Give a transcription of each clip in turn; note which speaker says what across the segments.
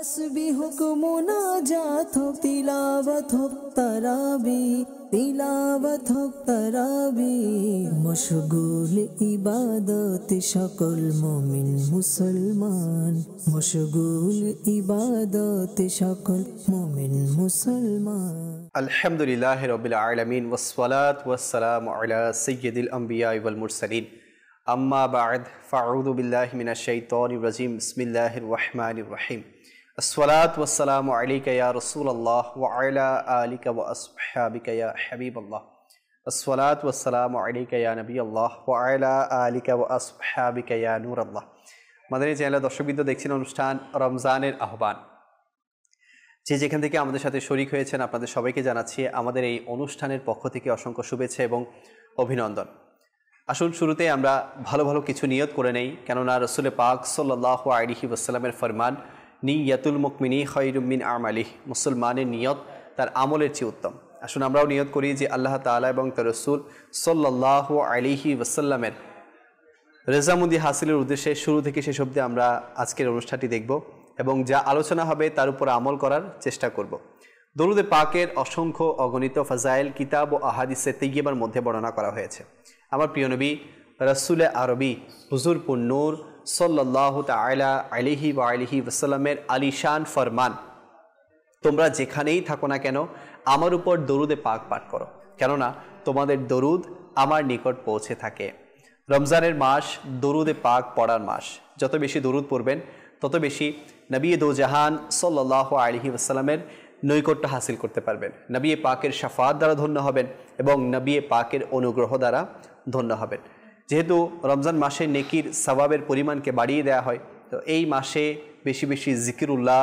Speaker 1: तस्बीह हो मुनाजात हो तिलावत हो तराबी तिलावत हो तराबी मशगूल इबादत शकल मोमिन मुसलमान मशगूल इबादत शकल मोमिन मुसलमान
Speaker 2: अल्हम्दुलिल्लाहि रब्बिल आलमीन वस्सलातु वस्सलामु अला सय्यिदिल अंबिया वल मुरसलीन अम्मा बाद फ़अऊज़ु बिल्लाहि मिनश शैतानिर रजीम बिस्मिल्लाहिर रहमानिर रहीम अस्सलातु वस्सलामु अलैका या रसूलल्लाह व अला आलिका व अस्हाबिका या हबीबल्लाह अस्सलातु वस्सलामु अलैका या नबीअल्लाह व अला आलिका व अस्हाबिका या नूरल्लाह। মাদানী চ্যানেলের দর্শকবৃন্দ, দেখছেন অনুষ্ঠান রমজানের আহ্বান। যে যেখান থেকে আমাদের সাথে শরীক হয়েছেন আপনাদের সবাইকে জানাচ্ছি আমাদের এই অনুষ্ঠানের পক্ষ থেকে অসংখ্য শুভেচ্ছা এবং অভিনন্দন। আসুন শুরুতে আমরা ভালো ভালো কিছু নিয়ত করে নেই, কেননা রসুল পাক সাল্লাল্লাহু আলাইহি ওয়াসাল্লামের ফরমান নিয়াতুল মুমিনি খায়রুম মিন আমালিহ, মুসলমানের নিয়ত তার আমলের চেয়ে উত্তম। আসুন আমরাও নিয়ত করি যে আল্লাহ তাআলা এবং তার রসুল সাল্লাল্লাহু আলাইহি ওয়াসাল্লামের রেজামন্দি হাসিলের উদ্দেশ্যে শুরু থেকে শেষ অবধি আমরা আজকের অনুষ্ঠানটি দেখব এবং যা আলোচনা হবে তার উপর আমল করার চেষ্টা করব। দরুদে পাকের অসংখ্য অগণিত ফাজাইল কিতাব ও আহাদিসে তাইয়্যিবার মধ্যে বর্ণনা করা হয়েছে। আমার প্রিয় নবী রাসূলে আরবি হুজুর পুন্নূর সাল্লাল্লাহু তাআলা আলাইহি ওয়া আলিহি ওয়াসাল্লামের আলিশান ফরমান, তোমরা যেখানেই থাকো না কেন আমার উপর দরুদে পাক পাঠ করো, কেননা তোমাদের দরুদ আমার নিকট পৌঁছে থাকে। রমজানের মাস দরুদে পাক পড়ার মাস। যত বেশি দরুদ পড়বেন তত বেশি নবী দো জাহান সাল্লাল্লাহু আলাইহি ওয়াসাল্লামের নৈকট্য হাসিল করতে পারবেন, নবী পাকের শাফাত দ্বারা ধন্য হবেন এবং নবী পাকের অনুগ্রহ দ্বারা ধন্য হবেন। যেহেতু রমজান মাসে নেকির সওয়াবের পরিমাণকে বাড়িয়ে দেওয়া হয়, তো এই মাসে বেশি বেশি জিকিরুল্লাহ,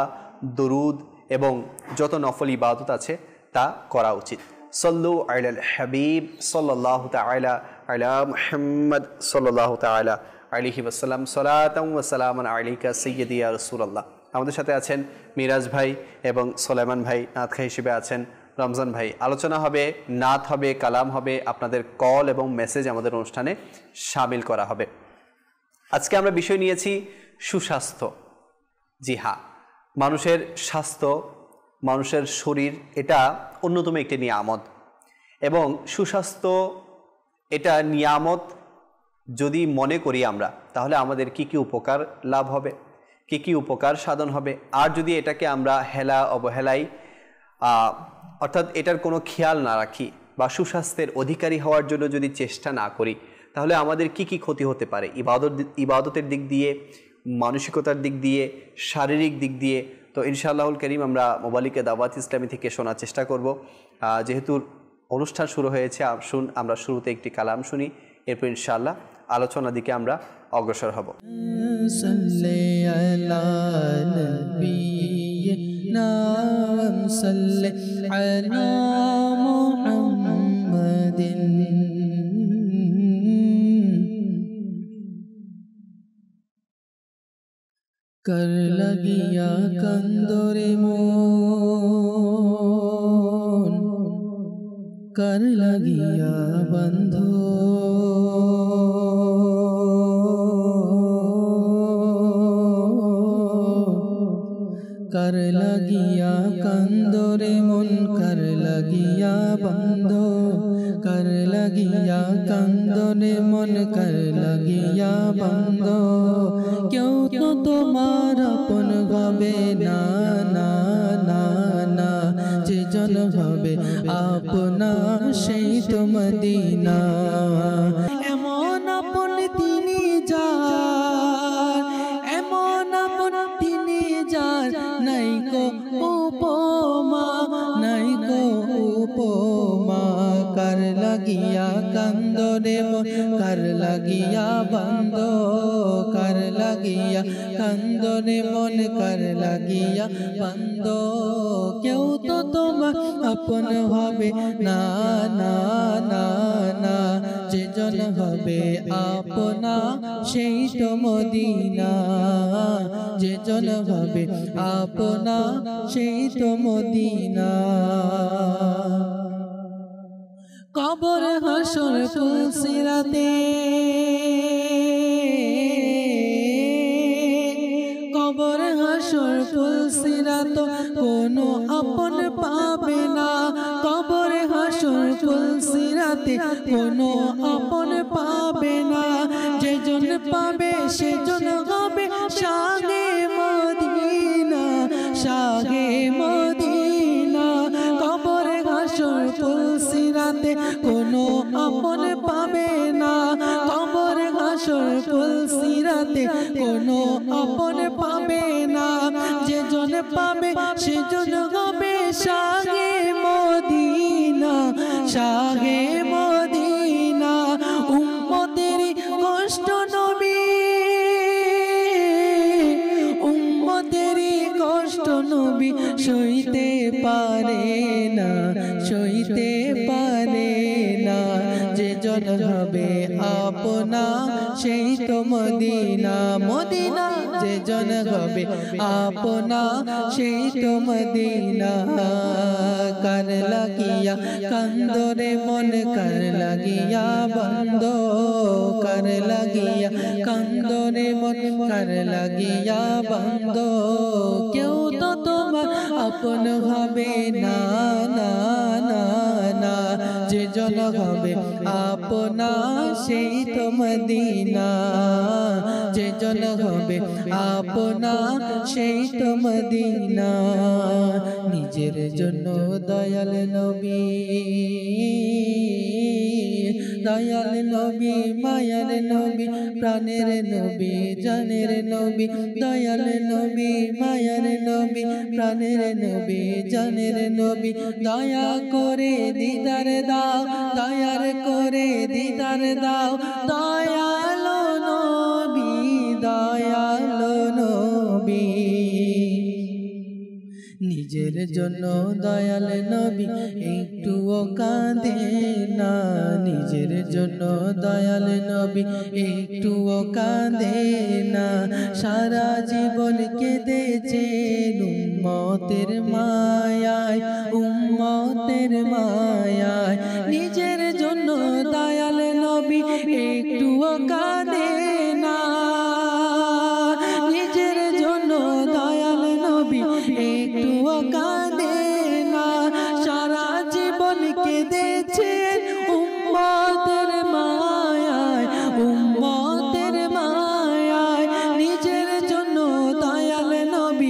Speaker 2: দরুদ এবং যত নফল ইবাদত আছে তা করা উচিত। সল্লু আলাল হাবিব সাল্লাল্লাহু তাআলা আলা মুহাম্মদ সাল্লাল্লাহু তাআলা আলাইহি ওয়াসাল্লাম সালাতাম ওয়া সালামান আলাইকা সাইয়্যিদি ইয়া রাসূলুল্লাহ। আমাদের সাথে আছেন মিরাজ ভাই এবং সুলাইমান ভাই, নাতখা হিসেবে আছেন রমজান ভাই। আলোচনা হবে, নাত হবে, কালাম হবে, আপনাদের কল এবং মেসেজ আমাদের অনুষ্ঠানে শামিল করা হবে। আজকে আমরা বিষয় নিয়েছি সুস্বাস্থ্য। জি হ্যাঁ, মানুষের স্বাস্থ্য, মানুষের শরীর এটা অন্যতম একটি নিয়ামত এবং সুস্বাস্থ্য এটা নিয়ামত যদি মনে করি আমরা, তাহলে আমাদের কি কি উপকার লাভ হবে, কি কি উপকার সাধন হবে। আর যদি এটাকে আমরা হেলা অবহেলাই অর্থাৎ এটার কোনো খেয়াল না রাখি বা সুস্বাস্থ্যের অধিকারী হওয়ার জন্য যদি চেষ্টা না করি, তাহলে আমাদের কি কি ক্ষতি হতে পারে ইবাদতের দিক দিয়ে, মানসিকতার দিক দিয়ে, শারীরিক দিক দিয়ে। তো ইনশাআল্লাহুল করিম আমরা মোবালিকে দাওয়াত ইসলামী থেকে শোনার চেষ্টা করব। যেহেতু অনুষ্ঠান শুরু হয়েছে, আসুন আমরা শুরুতে একটি কালাম শুনি, এরপর ইনশাআল্লাহ আলোচনার দিকে আমরা অগ্রসর হব।
Speaker 1: कर लगिया कंदोरे मोन कर लगिया बंधो कर लगिया कंदोरे मोन कर लगिया बंधो कर लगिया कंदोरे मन कर लगिया बंधो क्यों तो তোমার আপন হবে না না না না, যে জন হবে আপনা সেই তো মদিনা। এমন আপন তিনি যার, এমন আপন তিনি যার, নাই কো উপমা, নাই কো উপমা। कर लगिया कंदोरे मन कर लगिया बंदो कर लगिया कंदोरे मन कर लगिया बंदो क्यों तो তোমার আপন হবে না না না না, যে জন হবে আপনা সেই তো মদিনা, যে জন হবে আপনা সেই তো মদিনা। কবর হাসর ফুলসিরাতে কবর হাসর ফুল পুলসিরাত কোনো আপন পাবে না কবরে হাসর পুলসিরাতে কোনো আপন পাবে না যেজন পাবে সেজন হবে শাহে মদিনা শাহে মদিনা কবরে হাসর পুলসিরাতে কোনো আপন পাবে না কবরে হাসর পুলসিরাতে কোনো আপন পাবে না যেজন পাবে সেজন হবে শাহে মদিনা শাহে মদিনা উম্মতের কষ্ট নবী উম্মতের কষ্ট নবী সইতে পারে না সইতে পারে না যেজন হবে আপনা সেই তো মদিনা মদিনা যেজন হবে আপনা সেই তো মদিনা কার লাগিয়া কান্দরে মন কার লাগিয়া বন্ধ কার লাগিয়া কান্দরে মন কার লাগিয়া বন্ধ কেউ তো তোমার আপন হবে না না না না যেজন হবে আপনা সেই তো মদিনা যেজন হবে আপনা সেই তো মদিনা নিজের জন্য দয়াল নবী দয়াল নবী মায়ার নবী প্রাণের নবী জানের নবী দয়াল নবী মায়ার নবী প্রাণের নবী জানের নবী দয়া করে দিদার দাও দয়ার করে দিদার দাও দয়ালো নবী দয়ালো নবী নিজের জন্য দয়াল নবী একটুও কাঁদে না নিজের জন্য দয়াল নবী একটুও কাঁদে না সারা জীবন কেঁদেছেন উম্মতের মায়ায় উম্মতের মায়ায় নিজের জন্য দয়াল নবী একটুও কাঁদে না নিজের জন্য দয়াল নবী একটুও কাঁদে না সারা জীবন কেঁদেছেন উম্মতের মায়ায় উম্মতের মায়ায় নিজের জন্য দয়াল নবী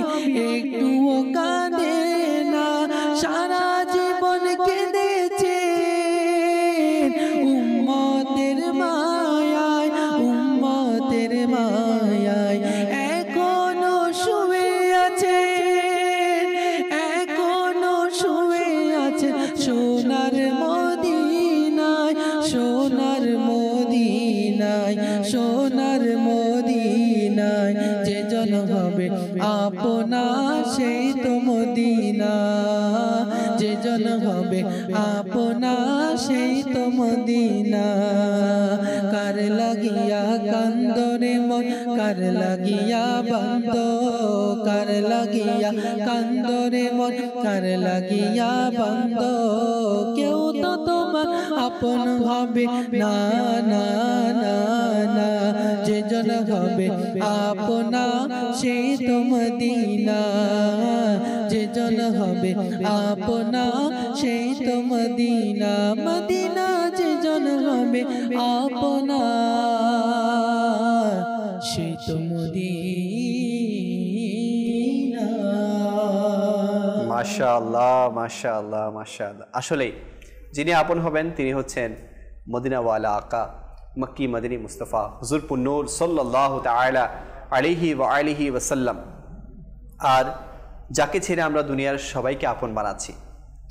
Speaker 1: একটুও কাঁদে না সারা জীবন কেঁদেছেন উম্মতের মায়ায় উম্মতের মায়ায় এখনো শুয়ে আছে এখনো শুয়ে আছে সোনার মদিনায় সোনার মদিনায় সোনার মদিনায় যেজন হবে আপনা সেই তো মদিনা যেজন হবে আপনা সেই তো মদিনা কার লাগিয়া কান্দরে মন কার লাগিয়া বন্ধ কার লাগিয়া কান্দরে মন কার লাগিয়া বন্ধ কেউ তো তোমার আপন হবে না না না না যেজন হবে আপনা সেই তো মদিনা যেজন হবে আপনা সেই তো মদিনা মদিনা যেজন হবে আপনা সেই তো মদিনা
Speaker 2: মাশাআল্লাহ মাশাআল্লাহ মাশাআল্লাহ আসলে যিনি আপন হবেন তিনি হচ্ছেন মদিনাওয়ালা আকা মক্কি মদিনী মুস্তাফা হুজুর পুন্নূর সাল্লাল্লাহু তাআলা আলাইহি ওয়া আলিহি ওয়াসাল্লাম আর যাকে ছেড়ে আমরা দুনিয়ার সবাইকে আপন বানাচ্ছি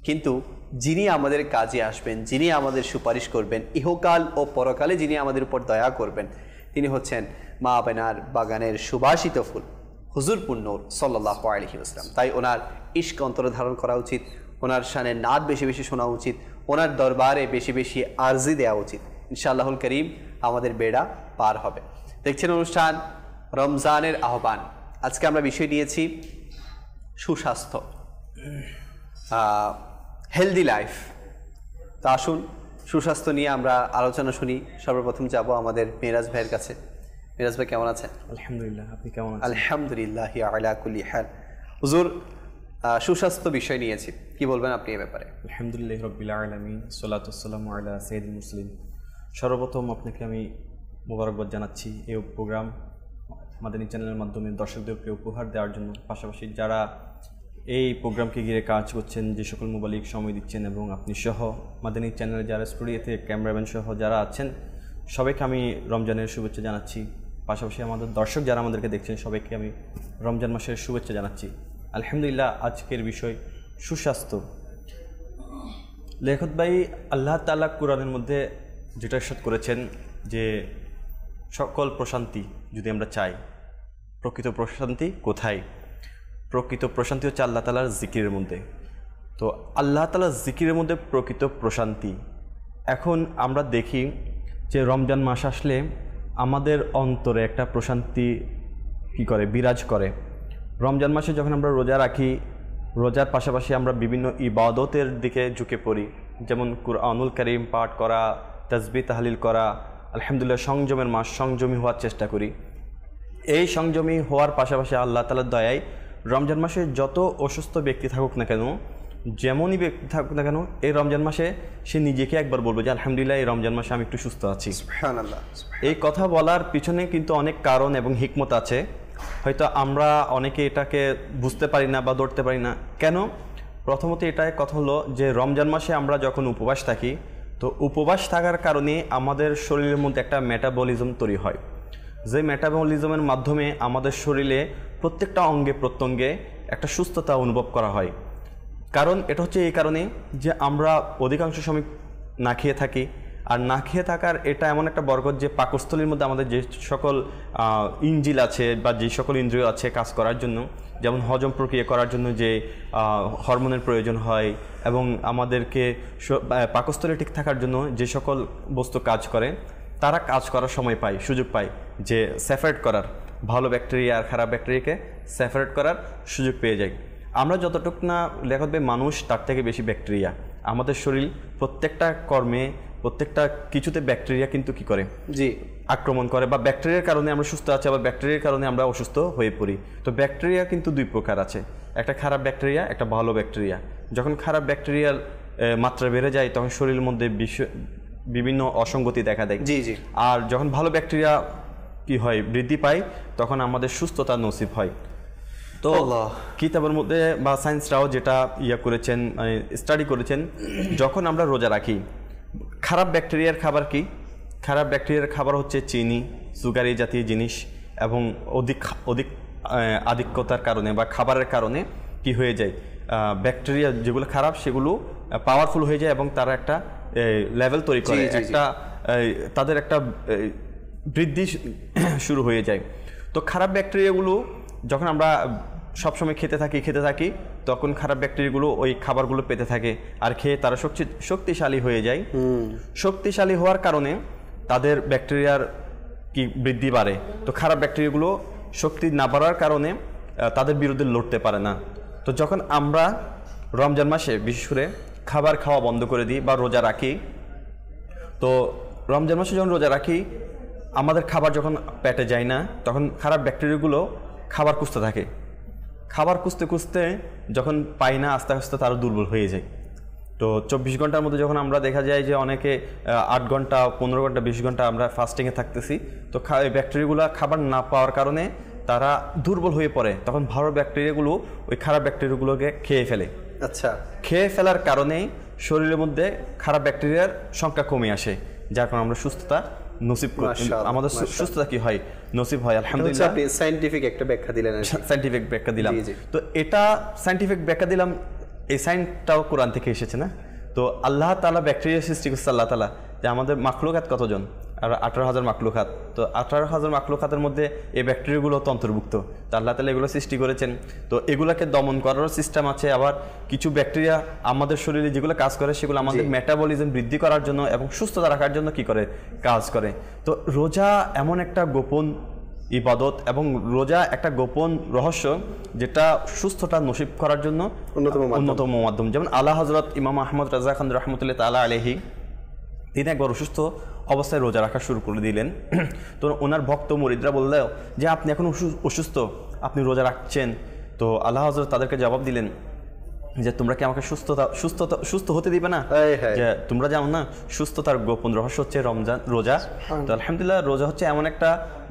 Speaker 2: কিন্তু যিনি আমাদের কাজে আসবেন যিনি আমাদের সুপারিশ করবেন ইহকাল ও পরকালে যিনি আমাদের উপর দয়া করবেন তিনি হচ্ছেন মা আমেনার বাগানের সুবাসিত ফুল হুজুর পুন্নূর সাল্লাল্লাহু আলাইহি ওয়াসাল্লাম তাই ওনার ইশক অন্তরে ধারণ করা উচিত ওনার শানে নাত বেশি বেশি শোনা উচিত ওনার দরবারে বেশি বেশি আরজি দেওয়া উচিত ইনশাআল্লাহুল করিম আমাদের বেড়া পার হবে দেখছেন অনুষ্ঠান রমজানের আহ্বান আজকে আমরা বিষয় নিয়েছি সুস্বাস্থ্য হেলদি লাইফ তা আসুন সুস্বাস্থ্য নিয়ে আমরা আলোচনা শুনি সর্বপ্রথম যাব আমাদের মিরাজ ভাইয়ের কাছে মিরাজ ভাই কেমন আছেন
Speaker 3: আলহামদুলিল্লাহ আপনি কেমন আছেন
Speaker 2: আলহামদুলিল্লাহ আলা কুল্লি হাল হুজুর, সুস্বাস্থ্য বিষয় নিয়েছি, কি বলবেন আপনি এই ব্যাপারে?
Speaker 3: আলহামদুলিল্লাহ রাব্বিল আলামিন, সালাতু ওয়াসসালামু আলা সাইয়্যিদিল মুরসালিন। সর্বপ্রথম আপনাকে আমি মোবারকবাদ জানাচ্ছি এই প্রোগ্রাম মাদানী চ্যানেলের মাধ্যমে দর্শকদেরকে উপহার দেওয়ার জন্য। পাশাপাশি যারা এই প্রোগ্রামকে ঘিরে কাজ করছেন, যে সকল মোবালিক সময় দিচ্ছেন, এবং আপনি সহ মাদানী চ্যানেলে যারা স্টুডিওতে ক্যামেরাম্যান সহ যারা আছেন, সবাইকে আমি রমজানের শুভেচ্ছা জানাচ্ছি। পাশাপাশি আমাদের দর্শক যারা আমাদেরকে দেখছেন, সবাইকে আমি রমজান মাসের শুভেচ্ছা জানাচ্ছি। আলহামদুলিল্লাহ, আজকের বিষয় সুস্বাস্থ্য। লেখক ভাই আল্লাহ তাআলা কোরআনের মধ্যে যেটা ইরশাদ করেছেন যে সকল প্রশান্তি যদি আমরা চাই, প্রকৃত প্রশান্তি কোথায়? প্রকৃত প্রশান্তি হচ্ছে আল্লাহ তাআলার জিকিরের মধ্যে। তো আল্লাহ তাআলার জিকিরের মধ্যে প্রকৃত প্রশান্তি। এখন আমরা দেখি যে রমজান মাস আসলে আমাদের অন্তরে একটা প্রশান্তি কী করে, বিরাজ করে। রমজান মাসে যখন আমরা রোজা রাখি, রোজার পাশাপাশি আমরা বিভিন্ন ইবাদতের দিকে ঝুঁকে পড়ি, যেমন কুরআনুল কারীম পাঠ করা, তাসবিহ তাহলিল করা। আলহামদুলিল্লাহ, সংযমের মাস, সংযমী হওয়ার চেষ্টা করি। এই সংযমী হওয়ার পাশাপাশি আল্লাহ তাআলার দয়ায় রমজান মাসে যত অসুস্থ ব্যক্তি থাকুক না কেন, যেমনই ব্যক্তি থাকুক না কেন, এই রমজান মাসে সে নিজেকে একবার বলবে যে আলহামদুলিল্লাহ, এই রমজান মাসে আমি একটু সুস্থ আছি।
Speaker 2: সুবহানাল্লাহ।
Speaker 3: এই কথা বলার পিছনে কিন্তু অনেক কারণ এবং হিকমত আছে। হয়তো আমরা অনেকে এটাকে বুঝতে পারি না বা ধরতে পারি না। কেন? প্রথমত এটাই কথা হলো যে রমজান মাসে আমরা যখন উপবাস থাকি, তো উপবাস থাকার কারণে আমাদের শরীরের মধ্যে একটা মেটাবলিজম তৈরি হয়, যে মেটাবলিজমের মাধ্যমে আমাদের শরীরে প্রত্যেকটা অঙ্গে প্রত্যঙ্গে একটা সুস্থতা অনুভব করা হয়। কারণ এটা হচ্ছে এই কারণে যে আমরা অধিকাংশ সময় না খেয়ে থাকি। আর না খেয়ে থাকার এটা এমন একটা বরকত যে পাকস্থলীর মধ্যে আমাদের যে সকল ইঞ্জিল আছে বা যে সকল ইন্দ্রিয় আছে কাজ করার জন্য, যেমন হজম প্রক্রিয়া করার জন্য যে হরমোনের প্রয়োজন হয়, এবং আমাদেরকে পাকস্থলী ঠিক থাকার জন্য যে সকল বস্তু কাজ করে, তারা কাজ করার সময় পায়, সুযোগ পায় যে সেপারেট করার, ভালো ব্যাকটেরিয়া আর খারাপ ব্যাকটেরিয়াকে সেপারেট করার সুযোগ পেয়ে যায়। আমরা যতটুকু না লেখক ভাই মানুষ, তার থেকে বেশি ব্যাকটেরিয়া। আমাদের শরীর প্রত্যেকটা কর্মে, প্রত্যেকটা কিছুতে ব্যাকটেরিয়া কিন্তু কি করে,
Speaker 2: জি,
Speaker 3: আক্রমণ করে। বা ব্যাকটেরিয়ার কারণে আমরা সুস্থ আছি, আবার ব্যাকটেরিয়ার কারণে আমরা অসুস্থ হয়ে পড়ি। তো ব্যাকটেরিয়া কিন্তু দুই প্রকার আছে, একটা খারাপ ব্যাকটেরিয়া, একটা ভালো ব্যাকটেরিয়া। যখন খারাপ ব্যাকটেরিয়ার মাত্রা বেড়ে যায়, তখন শরীরের মধ্যে বিভিন্ন অসঙ্গতি দেখা দেয়।
Speaker 2: জি জি।
Speaker 3: আর যখন ভালো ব্যাকটেরিয়া কি হয়, বৃদ্ধি পায়, তখন আমাদের সুস্থতা নসিব হয়। তো কিতাবের মধ্যে বা সায়েন্সরাও যেটা করেছেন, স্টাডি করেছেন, যখন আমরা রোজা রাখি, খারাপ ব্যাকটেরিয়ার খাবার কি? খারাপ ব্যাকটেরিয়ার খাবার হচ্ছে চিনি, সুগারি জাতীয় জিনিস, এবং অধিক আধিক্যতার কারণে বা খাবারের কারণে কি হয়ে যায়, ব্যাকটেরিয়া যেগুলো খারাপ সেগুলো পাওয়ারফুল হয়ে যায়, এবং তারা একটা লেভেল তৈরি করে, একটা তাদের একটা বৃদ্ধি শুরু হয়ে যায়। তো খারাপ ব্যাকটেরিয়াগুলো যখন আমরা সবসময় খেতে থাকি, তখন খারাপ ব্যাকটেরিয়াগুলো ওই খাবারগুলো পেতে থাকে, আর খেয়ে তারা শক্তিশালী হয়ে যায়। শক্তিশালী হওয়ার কারণে তাদের ব্যাকটেরিয়ার কি বৃদ্ধি বাড়ে। তো খারাপ ব্যাকটেরিয়াগুলো শক্তি না বাড়ার কারণে তাদের বিরুদ্ধে লড়তে পারে না। তো যখন আমরা রমজান মাসে বিশেষ করে খাবার খাওয়া বন্ধ করে দিই বা রোজা রাখি, তো রমজান মাসে যখন রোজা রাখি, আমাদের খাবার যখন পেটে যায় না, তখন খারাপ ব্যাকটেরিয়াগুলো খাবার খুঁজতে থাকে। খাবার খুঁজতে যখন পাই না, আস্তে আস্তে তারা দুর্বল হয়ে যায়। তো 24 ঘন্টার মধ্যে যখন আমরা দেখা যায় যে অনেকে 8 ঘন্টা, 15 ঘন্টা, 20 ঘন্টা আমরা ফাস্টিংয়ে থাকতেছি, তো ব্যাকটেরিয়াগুলো খাবার না পাওয়ার কারণে তারা দুর্বল হয়ে পড়ে। তখন ভালো ব্যাকটেরিয়াগুলো ওই খারাপ ব্যাকটেরিয়াগুলোকে খেয়ে ফেলে।
Speaker 2: আচ্ছা, খেয়ে
Speaker 3: ফেলার কারণে শরীরের মধ্যে খারাপ ব্যাকটেরিয়ার সংখ্যা কমে আসে, যার কারণে আমরা সুস্থতা নসিব করি। আমাদের সুস্থতা কি হয়, নসিব হয়। আলহামদুলিল্লাহ,
Speaker 2: আপনি সায়েন্টিফিক একটা ব্যাখ্যা দিলেন।
Speaker 3: সায়েন্টিফিক ব্যাখ্যা দিলাম। তো এটা সায়েন্টিফিক ব্যাখ্যা দিলাম, এই সায়েন্সটাও কোরআন থেকে এসেছে না? তো আল্লাহ তাআলা ব্যাকটেরিয়া সৃষ্টি করছে, আল্লাহ তাআলা যে আমাদের মাখলুকাত কতজন, আর 18,000 মাখলুকাত। তো 18,000 মাখলুকাতের মধ্যে এই ব্যাকটেরিয়াগুলো তো অন্তর্ভুক্ত। তো আল্লাহ তাআলা এগুলো সৃষ্টি করেছেন। তো এগুলোকে দমন করারও সিস্টেম আছে। আবার কিছু ব্যাকটেরিয়া আমাদের শরীরে যেগুলো কাজ করে, সেগুলো আমাদের মেটাবলিজম বৃদ্ধি করার জন্য এবং সুস্থতা রাখার জন্য কি করে, কাজ করে। তো রোজা এমন একটা গোপন ইবাদত এবং রোজা একটা গোপন রহস্য, যেটা সুস্থতা নসিব করার জন্য অন্যতম মাধ্যম। যেমন আলা হযরত ইমাম আহমদ রাজা খান রহমতুল্লাহ তাআলা আলাইহি, তিনি একবার অসুস্থ অবস্থায় রোজা রাখা শুরু করে দিলেন। তো ওনার ভক্ত মুরিদরা বললেও যে আপনি এখন অসুস্থ, আপনি রোজা রাখছেন, তো আল্লাহ হযরত তাদেরকে জবাব দিলেন যে তোমরা কি আমাকে সুস্থ হতে দিবে না? যে তোমরা জানো না সুস্থতার গোপন রহস্য হচ্ছে রোজা। তো আলহামদুলিল্লাহ রোজা হচ্ছে এমন একটা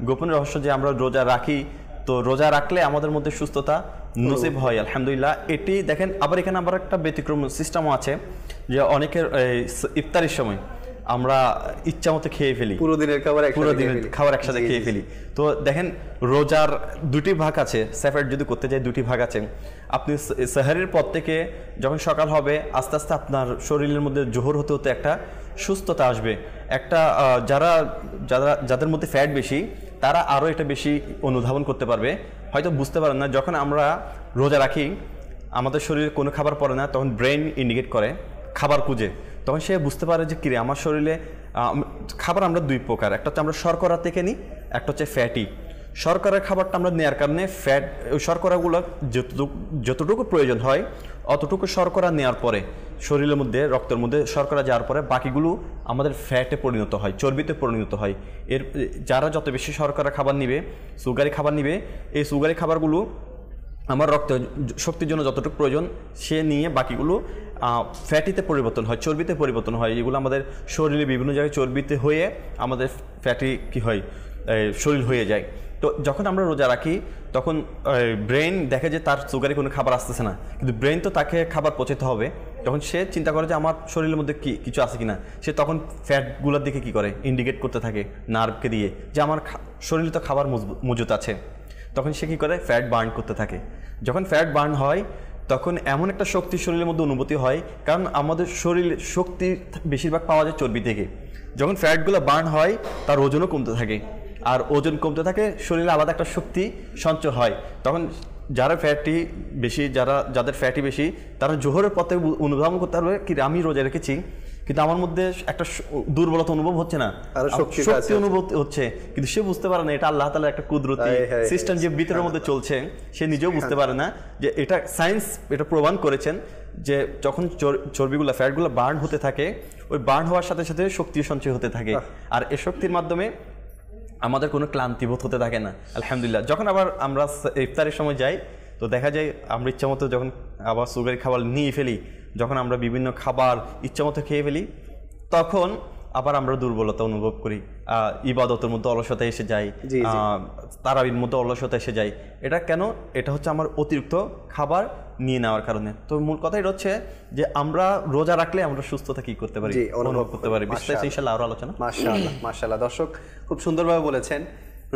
Speaker 3: গোপন রহস্য যে আমরা রোজা রাখি, তো রোজা রাখলে আমাদের মধ্যে সুস্থতা নসিব হয় আলহামদুলিল্লাহ। এটি দেখেন আবার এখানে আবার একটা ব্যতিক্রম সিস্টেমও আছে যে অনেকের ইফতারের সময় আমরা ইচ্ছা মতো খেয়ে ফেলি, পুরো দিনের খাবার একসাথে খেয়ে ফেলি। তো দেখেন রোজার দুটি ভাগ আছে, সেপারেট যদি করতে যাই দুটি ভাগ আছে। আপনি সেহরির পর থেকে যখন সকাল হবে আস্তে আস্তে আপনার শরীরের মধ্যে জোহর হতে হতে একটা সুস্থতা আসবে। একটা যাদের মধ্যে ফ্যাট বেশি তারা আরও এটা বেশি অনুধাবন করতে পারবে, হয়তো বুঝতে পারেন না। যখন আমরা রোজা রাখি আমাদের শরীরে কোনো খাবার পড়ে না, তখন ব্রেন ইন্ডিকেট করে খাবার খুঁজে, তখন সে বুঝতে পারে যে কিরে আমার শরীরে খাবার আমরা দুই প্রকার, একটা হচ্ছে আমরা শর্করা থেকে নিই, একটা হচ্ছে ফ্যাটি। শর্করার খাবারটা আমরা নেওয়ার কারণে ফ্যাট ওই শর্করাগুলো যতটুকু প্রয়োজন হয় অতটুকু শর্করা নেওয়ার পরে শরীরের মধ্যে রক্তের মধ্যে শর্করা যাওয়ার পরে বাকিগুলো আমাদের ফ্যাটে পরিণত হয়, চর্বিতে পরিণত হয়। এর যারা যত বেশি শর্করা খাবার নিবে, সুগারি খাবার নিবে, এই সুগারি খাবারগুলো আমার রক্ত শক্তির জন্য যতটুকু প্রয়োজন সে নিয়ে বাকিগুলো ফ্যাটিতে পরিবর্তন হয়, চর্বিতে পরিবর্তন হয়। এগুলো আমাদের শরীরে বিভিন্ন জায়গায় চর্বিতে হয়ে আমাদের ফ্যাটি কি হয় শরীর হয়ে যায়। তো যখন আমরা রোজা রাখি তখন ব্রেন দেখে যে তার সুগারে কোনো খাবার আসতেছে না, কিন্তু ব্রেন তো তাকে খাবার পচাতে হবে, তখন সে চিন্তা করে যে আমার শরীরের মধ্যে কিছু আছে কিনা। সে তখন ফ্যাটগুলোর দিকে কি করে ইন্ডিকেট করতে থাকে নার্ভকে দিয়ে যে আমার শরীরে তো খাবার মজুত আছে। তখন সে কী করে ফ্যাট বার্ন করতে থাকে। যখন ফ্যাট বার্ন হয় তখন এমন একটা শক্তি শরীরের মধ্যে অনুভূতি হয়, কারণ আমাদের শরীরে শক্তি বেশিরভাগ পাওয়া যায় চর্বি থেকে। যখন ফ্যাটগুলো বার্ন হয় তার ওজনও কমতে থাকে, আর ওজন কমতে থাকে শরীরে আলাদা একটা শক্তি সঞ্চয় হয়। তখন যাদের ফ্যাটি বেশি তারা জোহরের পথে অনুধাবন করতে পারবে কি আমি রোজা রেখেছি কিন্তু আমার মধ্যে একটা দুর্বলতা অনুভব হচ্ছে না, শক্তি অনুভব হচ্ছে, কিন্তু সে বুঝতে পারে না এটা আল্লাহ তাআলার একটা কুদরতি সিস্টেম যে ভিতরের মধ্যে চলছে। সে নিজেও বুঝতে পারে না যে এটা সায়েন্স এটা প্রমাণ করেছেন যে যখন চর্বিগুলো ফ্যাটগুলো বার্ন হতে থাকে ওই বার্ন হওয়ার সাথে সাথে শক্তি সঞ্চয় হতে থাকে, আর এই শক্তির মাধ্যমে আমাদের কোনো ক্লান্তিবোধ হতে থাকে না আলহামদুলিল্লাহ। যখন আবার আমরা ইফতারের সময় যাই তো দেখা যায় আমরা ইচ্ছামতো যখন আবার সুগারি খাবার নিয়ে ফেলি, যখন আমরা বিভিন্ন খাবার ইচ্ছামতো খেয়ে ফেলি তখন আবার আমরা দুর্বলতা অনুভব করি, ইবাদতের মধ্যে অলসতা এসে যায়, তারাবির মধ্যে অলসতা এসে যায়। এটা কেন? এটা হচ্ছে আমার অতিরিক্ত খাবার নিয়ে নেওয়ার কারণে। তো মূল কথা এটা হচ্ছে যে আমরা রোজা রাখলে আমরা সুস্থতা কি করতে পারি, অনুভব করতে পারি। বিস্তারিত ইনশাআল্লাহ আরো আলোচনা।
Speaker 2: মাশাআল্লাহ মাশাআল্লাহ। দর্শক খুব সুন্দরভাবে বলেছেন,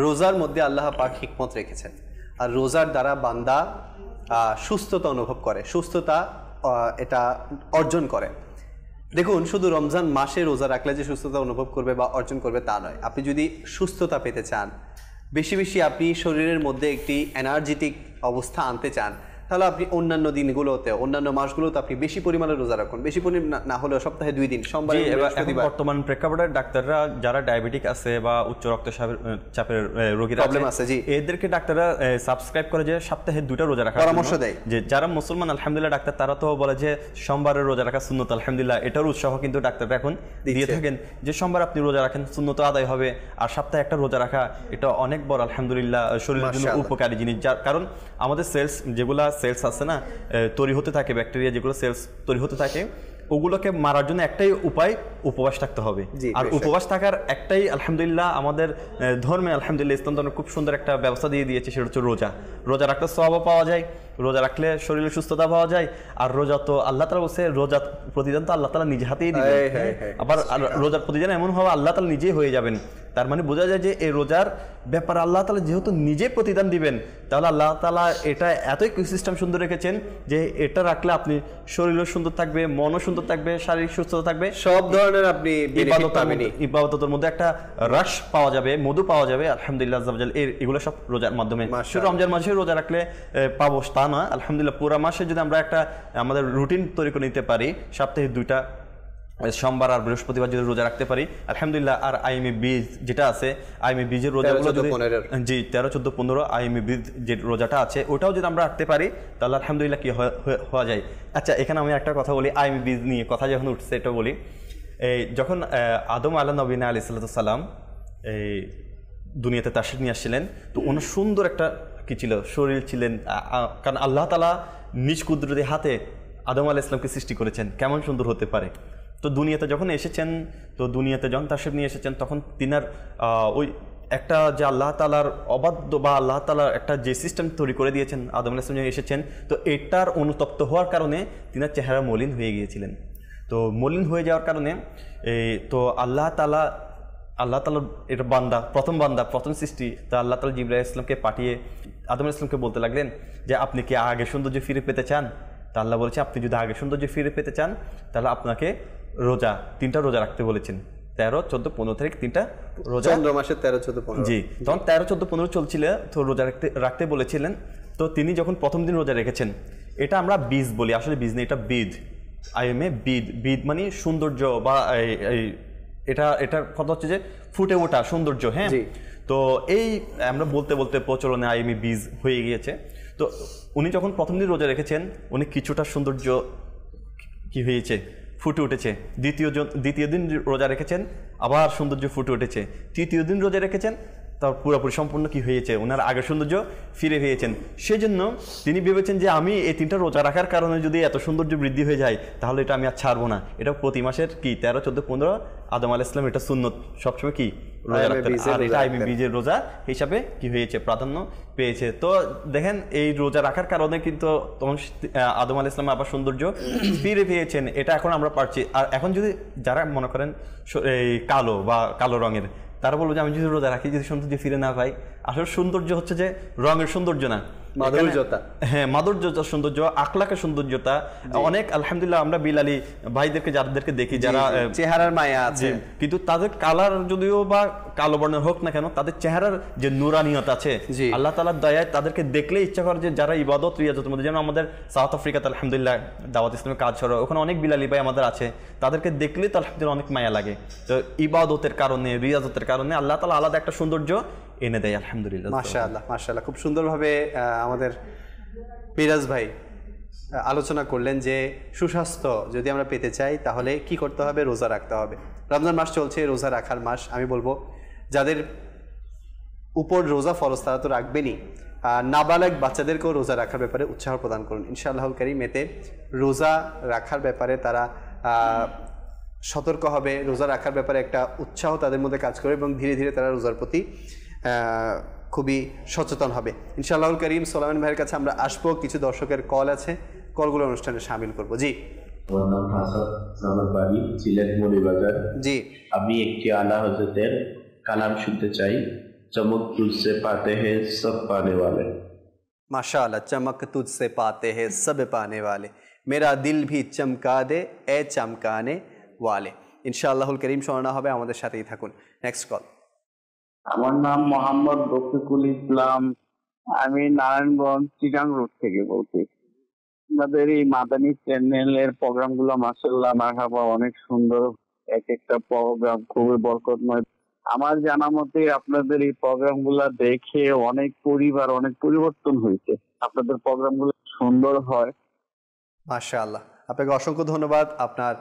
Speaker 2: রোজার মধ্যে আল্লাহ পাক হিকমত রেখেছেন, আর রোজার দ্বারা বান্দা সুস্থতা অনুভব করে, সুস্থতা এটা অর্জন করে। দেখুন, শুধু রমজান মাসে রোজা রাখলে যে সুস্থতা অনুভব করবে বা অর্জন করবে তা নয়। আপনি যদি সুস্থতা পেতে চান, বেশি বেশি আপনি শরীরের মধ্যে একটি এনার্জেটিক অবস্থা আনতে চান, তাহলে আপনি অন্যান্য দিনগুলোতে অন্যান্য মাসগুলোতে আপনি বেশি পরিমাণে রোজা রাখুন। বেশি পরিমাণ না হলেও সপ্তাহে 2 দিন, সোমবার বৃহস্পতিবার।
Speaker 3: বর্তমান প্রেক্ষাপটে ডাক্তাররা যারা ডায়াবেটিক আছে বা উচ্চ রক্তচাপের রোগীরা আছে এদেরকে ডাক্তাররা সাবস্ক্রাইব করে যে সপ্তাহে 2টা রোজা রাখার পরামর্শ দেয়। যে যারা মুসলমান আলহামদুলিল্লাহ ডাক্তার তারা তো বলে যে সোমবারের রোজা রাখা সুন্নত, আলহামদুলিল্লাহ এটার উৎসাহ কিন্তু ডাক্তাররা এখন দিয়ে থাকেন যে সোমবার আপনি রোজা রাখেন সুন্নত আদায় হবে, আর সপ্তাহে একটা রোজা রাখা এটা অনেক বড় আলহামদুলিল্লাহ শরীরের জন্য উপকারী জিনিস। যার কারণ আমাদের যেগুলা সেলস আছে না তৈরি হতে থাকে, ব্যাকটেরিয়া যেগুলো সেলস তৈরি হতে থাকে ওগুলোকে মারার জন্য একটাই উপায় উপবাস থাকতে হবে। আর উপবাস থাকার একটাই আলহামদুলিল্লাহ আমাদের ধর্মে আলহামদুলিল্লাহ ইসলাম ধর্মে খুব সুন্দর একটা ব্যবস্থা দিয়ে দিয়েছে, সেটা হচ্ছে রোজা। রোজা রাখলে সওয়াবও পাওয়া যায়, রোজা রাখলে শরীরের সুস্থতা পাওয়া যায়, আর রোজা তো আল্লাহ তাআলা বলছে রোজা প্রতিদান তো আল্লাহ তাআলা নিজে হাতেই দিবেন। আবার রোজার প্রতিদান এমন হবে আল্লাহ তাআলা নিজেই হয়ে যাবেন। তার মানে বোঝা যায় যে এই রোজার ব্যাপারে আল্লাহ তাআলা যেহেতু নিজে প্রতিদান দিবেন, তাহলে আল্লাহ তাআলা এটা এতই সিস্টেম সুন্দর রেখেছেন যে এটা রাখলে আপনি শরীরও সুন্দর থাকবে, মনও সুন্দর থাকবে, শারীরিক সুস্থতা থাকবে, সব ধরনের আপনি ইবাদতের মধ্যে একটা রাশ পাওয়া যাবে, মধু পাওয়া যাবে আলহামদুলিল্লাহ আযজা ওয়া জাল। এগুলো সব রোজার মাধ্যমে। শুধু রমজান মাসে রোজা রাখলে পাবো তা না, আলহামদুলিল্লাহ পুরো মাসে যদি আমরা একটা আমাদের রুটিন তৈরি করে নিতে পারি, সপ্তাহে 2টা সোমবার আর বৃহস্পতিবার যদি রোজা রাখতে পারি আলহামদুলিল্লাহ। আর আইএমএ বীজ যেটা আছে, আইএমএ বীজের রোজাগুলো যদি 13, 14, 15 আইএমএ বীজ যে রোজাটা আছে ওটাও যদি আমরা রাখতে পারি তাহলে আলহামদুলিল্লাহ কি হওয়া যায়। আচ্ছা, এখানে আমি একটা কথা বলি, আইএমএ বীজ নিয়ে কথা যখন উঠছে এটা বলি। এই যখন আদম নবীনা আলাইহিস সালাম এই দুনিয়াতে তাশরীফ নিয়ে আসছিলেন, তো ওনার সুন্দর একটা কি ছিল, শরীর ছিলেন, কারণ আল্লাহ তাআলা নিজ কুদরতি হাতে আদম আলাইহিস সালামকে সৃষ্টি করেছেন, কেমন সুন্দর হতে পারে। তো দুনিয়াতে যখন এসেছেন, তো দুনিয়াতে যখন তাশরীফ নিয়ে এসেছেন, তখন তিনার ওই একটা যে আল্লাহ তাআলার অবাধ্য বা আল্লাহ তাআলার একটা যে সিস্টেম তৈরি করে দিয়েছেন আদম আলাইহিস সালাম যখন এসেছেন, তো এটার অনুতপ্ত হওয়ার কারণে তিনার চেহারা মলিন হয়ে গিয়েছিলেন। তো মলিন হয়ে যাওয়ার কারণে তো আল্লাহ তাআলার এটা প্রথম সৃষ্টি, তা আল্লাহ তাআলা জিবরাইল আলাইহিস সালামকে পাঠিয়ে আদম আলাইহিস সালামকে বলতে লাগলেন যে আপনি কি আগে সৌন্দর্য ফিরে পেতে চান? তা আল্লাহ বলেছে, আপনি যদি আগে সৌন্দর্য ফিরে পেতে চান তাহলে আপনাকে 3টা রোজা রাখতে বলেছেন। 13, 14, 15 তারিখ 3টা রোজা,
Speaker 2: চন্দ্র মাসের 13, 14, 15।
Speaker 3: জি, তখন 13, 14, 15 চলছিল, তো রোজা রাখতে বলেছিলেন। তো তিনি যখন প্রথম দিন রোজা রেখেছেন, এটা আমরা বীজ বলি, আসলে বীজ নেই, এটা বিদ, বিদ মানে সৌন্দর্য, বা এটার কথা হচ্ছে যে ফুটে ওঠা সৌন্দর্য। হ্যাঁ, তো এই আমরা বলতে বলতে প্রচলনে আইএমএ বীজ হয়ে গিয়েছে। তো উনি যখন প্রথম দিন রোজা রেখেছেন, উনি কিছুটা সৌন্দর্য কি হয়েছে, ফুটে উঠেছে। দ্বিতীয় দিন রোজা রেখেছেন, আবার সৌন্দর্য ফুটে উঠেছে। তৃতীয় দিন রোজা রেখেছেন, তার পুরোপুরি সম্পূর্ণ কি হয়েছে, ওনার আগের সৌন্দর্য ফিরে পেয়েছেন। সেজন্য তিনি ভেবেছেন যে আমি এই 3টা রোজা রাখার কারণে যদি এত সৌন্দর্য বৃদ্ধি হয়ে যায়, তাহলে এটা আমি আর ছাড়বো না। এটা প্রতি মাসের কি 13, 14, 15 আদম আলাইহিস সালাম এটা সুন্নত সবসময় কি রোজা রাখতেন, আর এটা আইএমএ বীজের রোজা হিসাবে কি হয়েছে, প্রাধান্য পেয়েছে। তো দেখেন, এই রোজা রাখার কারণে কিন্তু তখন আদম আলাইহিস সালাম আবার সৌন্দর্য ফিরে পেয়েছেন। এটা এখন আমরা পারছি। আর এখন যদি যারা মনে করেন এই কালো রঙের, তারা বলবো যে আমি যদি রোজা রাখি, যদি সৌন্দর্য ফিরে না পাই। আসলে সৌন্দর্য হচ্ছে যে রঙের সৌন্দর্য না, মাধুর্যতা। হ্যাঁ, মাধুর্যতা, সৌন্দর্য, আখলাকের সৌন্দর্যতা। অনেক আলহামদুলিল্লাহ আমরা বিলালি ভাইদেরকে যাদেরকে দেখি, যারা
Speaker 2: চেহারার মায়া আছে,
Speaker 3: কিন্তু তাদের কালার যদিও বা কালো বর্ণের হোক না কেন, তাদের চেহারার যে নুরানিয়ত আছে, আল্লাহ তাআলার দয়ায় তাদেরকে দেখলে ইচ্ছা করে যে যারা ইবাদত রিয়াজতের মধ্যে, যেমন আমাদের সাউথ আফ্রিকাতে আলহামদুলিল্লাহ দাওয়াত ইসলামের কাজ করে, ওখানে অনেক বিলালি ভাই আমাদের আছে, তাদেরকে দেখলে তো আলহামদুলিল্লাহ অনেক মায়া লাগে। তো ইবাদতের কারণে, রিয়াজতের কারণে আল্লাহ তাআলা আলাদা একটা সৌন্দর্য এনে দেয় আলহামদুলিল্লাহ।
Speaker 2: মাশাআল্লাহ, খুব সুন্দরভাবে আমাদের মিরাজ ভাই আলোচনা করলেন যে সুস্বাস্থ্য যদি আমরা পেতে চাই তাহলে কি করতে হবে, রোজা রাখতে হবে। রমজান মাস চলছে, রোজা রাখার মাস। আমি বলবো যাদের উপর রোজা ফরজ তারা তো রাখবেনই, নাবালেগ বাচ্চাদেরকেও রোজা রাখার ব্যাপারে উৎসাহ প্রদান করুন। ইনশাআল্লাহুল কারীম এতে রোজা রাখার ব্যাপারে তারা সতর্ক হবে, রোজা রাখার ব্যাপারে একটা উৎসাহ তাদের মধ্যে কাজ করবে, এবং ধীরে ধীরে তারা রোজার প্রতি খুবই সচেতন হবে ইনশাআল্লাহুল কারীম। সোলাইমান ভাইয়ের কাছে আমরা আসবো, কিছু দর্শকের কল আছে, কলগুলো অনুষ্ঠানে শামিল করব। জি,
Speaker 4: আমার নাম হাসান, আমার বাড়ি সিলেট মৌলভীবাজার।
Speaker 2: জি,
Speaker 4: আমি একটি আলা হযরতের কালাম শুনতে চাই, চমক তুঝসে পাতে হে সব পানে ওয়ালে।
Speaker 2: माशाअल्लाह, चमक तुझसे पाते हैं सब पाने वाले, मेरा दिल भी चमका दे ए चमकाने वाले। ইনশাআল্লাহুল কারীম শোনানো হবে, আমাদের সাথেই থাকুন। Next call.
Speaker 5: আমার নাম মোহাম্মদ রফিকুল ইসলাম, আমি নারায়ণগঞ্জ চিটাং রোড থেকে বলছি। আপনাদের এই মাদানী চ্যানেলের প্রোগ্রামগুলো মাশাআল্লাহ মারহাবা, অনেক সুন্দর, এক একটা প্রোগ্রাম খুবই বরকতময়। আমার জানা মতে আপনাদের এই প্রোগ্রামগুলো দেখে অনেক পরিবার অনেক পরিবর্তন হয়েছে। আপনাদের প্রোগ্রামগুলো সুন্দর হয়।
Speaker 2: মাশাআল্লাহ, আপনাকে অসংখ্য ধন্যবাদ আপনার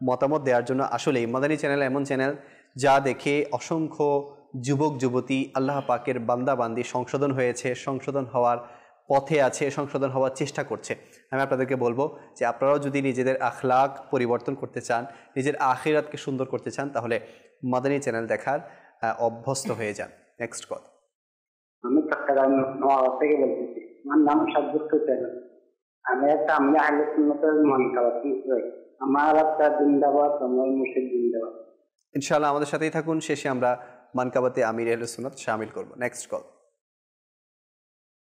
Speaker 2: মতামত দেওয়ার জন্য। আসলে মাদানী চ্যানেল এমন চ্যানেল যা দেখে অসংখ্য যুবক যুবতী আল্লাহ পাকের বান্দা বান্দি সংশোধন হয়েছে, সংশোধন হওয়ার পথে আছে, সংশোধন হওয়ার চেষ্টা করছে। আমি আপনাদেরকে বলবো যে আপনারাও যদি নিজেদের আখলাক পরিবর্তন করতে চান, নিজের আখিরাতকে সুন্দর করতে চান, তাহলে মাদানী চ্যানেল দেখার অভ্যস্ত হয়ে যান। Next call.
Speaker 6: আমি চট্টগ্রাম থেকে বলতেছি। আমার নাম সাজ্জাদ হোসেন। আমি একটা আমি আহলে সুন্নাতের মানকাবাতি হই। আমার একটা জিন্দাবাদ, আমার মুর্শিদ জিন্দাবাদ।
Speaker 2: ইনশাআল্লাহ আমাদের সাথেই থাকুন, শেষে আমরা মানকাবাতে আমির আহলে সুন্নাত শামিল করব। Next call.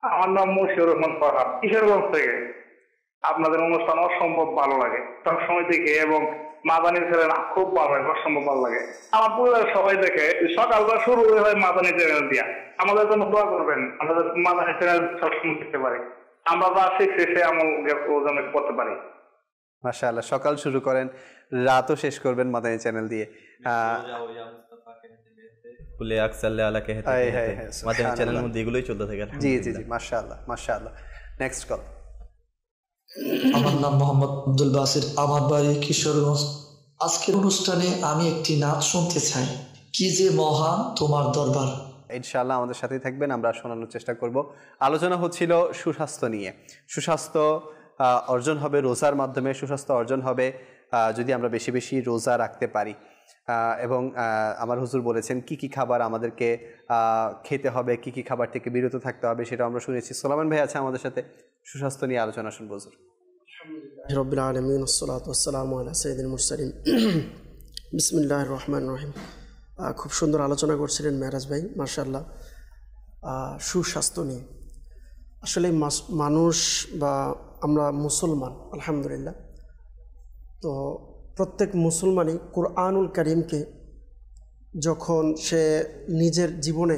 Speaker 7: আমার নাম মশিউর রহমান ফরহাদ, কিশোরগঞ্জ থেকে। আপনাদের অনুষ্ঠান অসম্ভব ভালো লাগে সব সময় থেকে, এবং মাদানী চ্যানেল খুব ভালো লাগে, অসম্ভব ভালো লাগে। আমার পরিবারের সবাই দেখে, সকালটা শুরু হয় মাদানী চ্যানেল দিয়া। আমাদের জন্য দোয়া করবেন, আমাদের মাদানী চ্যানেল সবসময় দেখতে পারি, আমরা যা শিখছি সে আমল ওজনে করতে পারি।
Speaker 2: মাশাআল্লাহ, সকাল শুরু করেন, রাতও শেষ করবেন মাদানী চ্যানেল দিয়ে।
Speaker 3: চ্যানেলের মধ্যে এগুলোই চলতে থাকে।
Speaker 2: জি জি জি, মাশাআল্লাহ মাশাআল্লাহ। Next call.
Speaker 8: আমার নাম মোহাম্মদ আব্দুল বাসির, আমার বাড়ি কিশোরগঞ্জ। আজকের অনুষ্ঠানে আমি একটি নাচ শুনতে চাই। কি যে মহান তোমার দরবার,
Speaker 2: ইনশাআল্লাহ আমাদের সাথেই থাকবেন, আমরা শোনানোর চেষ্টা করব। আলোচনা হচ্ছিল সুস্বাস্থ্য নিয়ে। সুস্বাস্থ্য অর্জন হবে রোজার মাধ্যমে, সুস্বাস্থ্য অর্জন হবে যদি আমরা বেশি বেশি রোজা রাখতে পারি। এবং আমার হুজুর বলেছেন কি কি খাবার আমাদেরকে খেতে হবে, কি কি খাবার থেকে বিরত থাকতে হবে, সেটা আমরা শুনেছি। সোলামান ভাই আছে আমাদের সাথে, সুস্বাস্থ্য নিয়ে আলোচনা শুনবো হুজুর।
Speaker 9: রব্বিল আলামিন ওয়াসসালাতু ওয়াসসালামু আলা সাইয়্যিদিল মুরসালিন বিসমিল্লাহির রহমানির রহিম। খুব সুন্দর আলোচনা করছিলেন মেহরাজ ভাই, মাশাআল্লাহ। সুস্বাস্থ্য নিয়ে আসলে মানুষ বা আমরা মুসলমান, আলহামদুলিল্লাহ, তো প্রত্যেক মুসলমানই কুরআনুল কারীমকে যখন সে নিজের জীবনে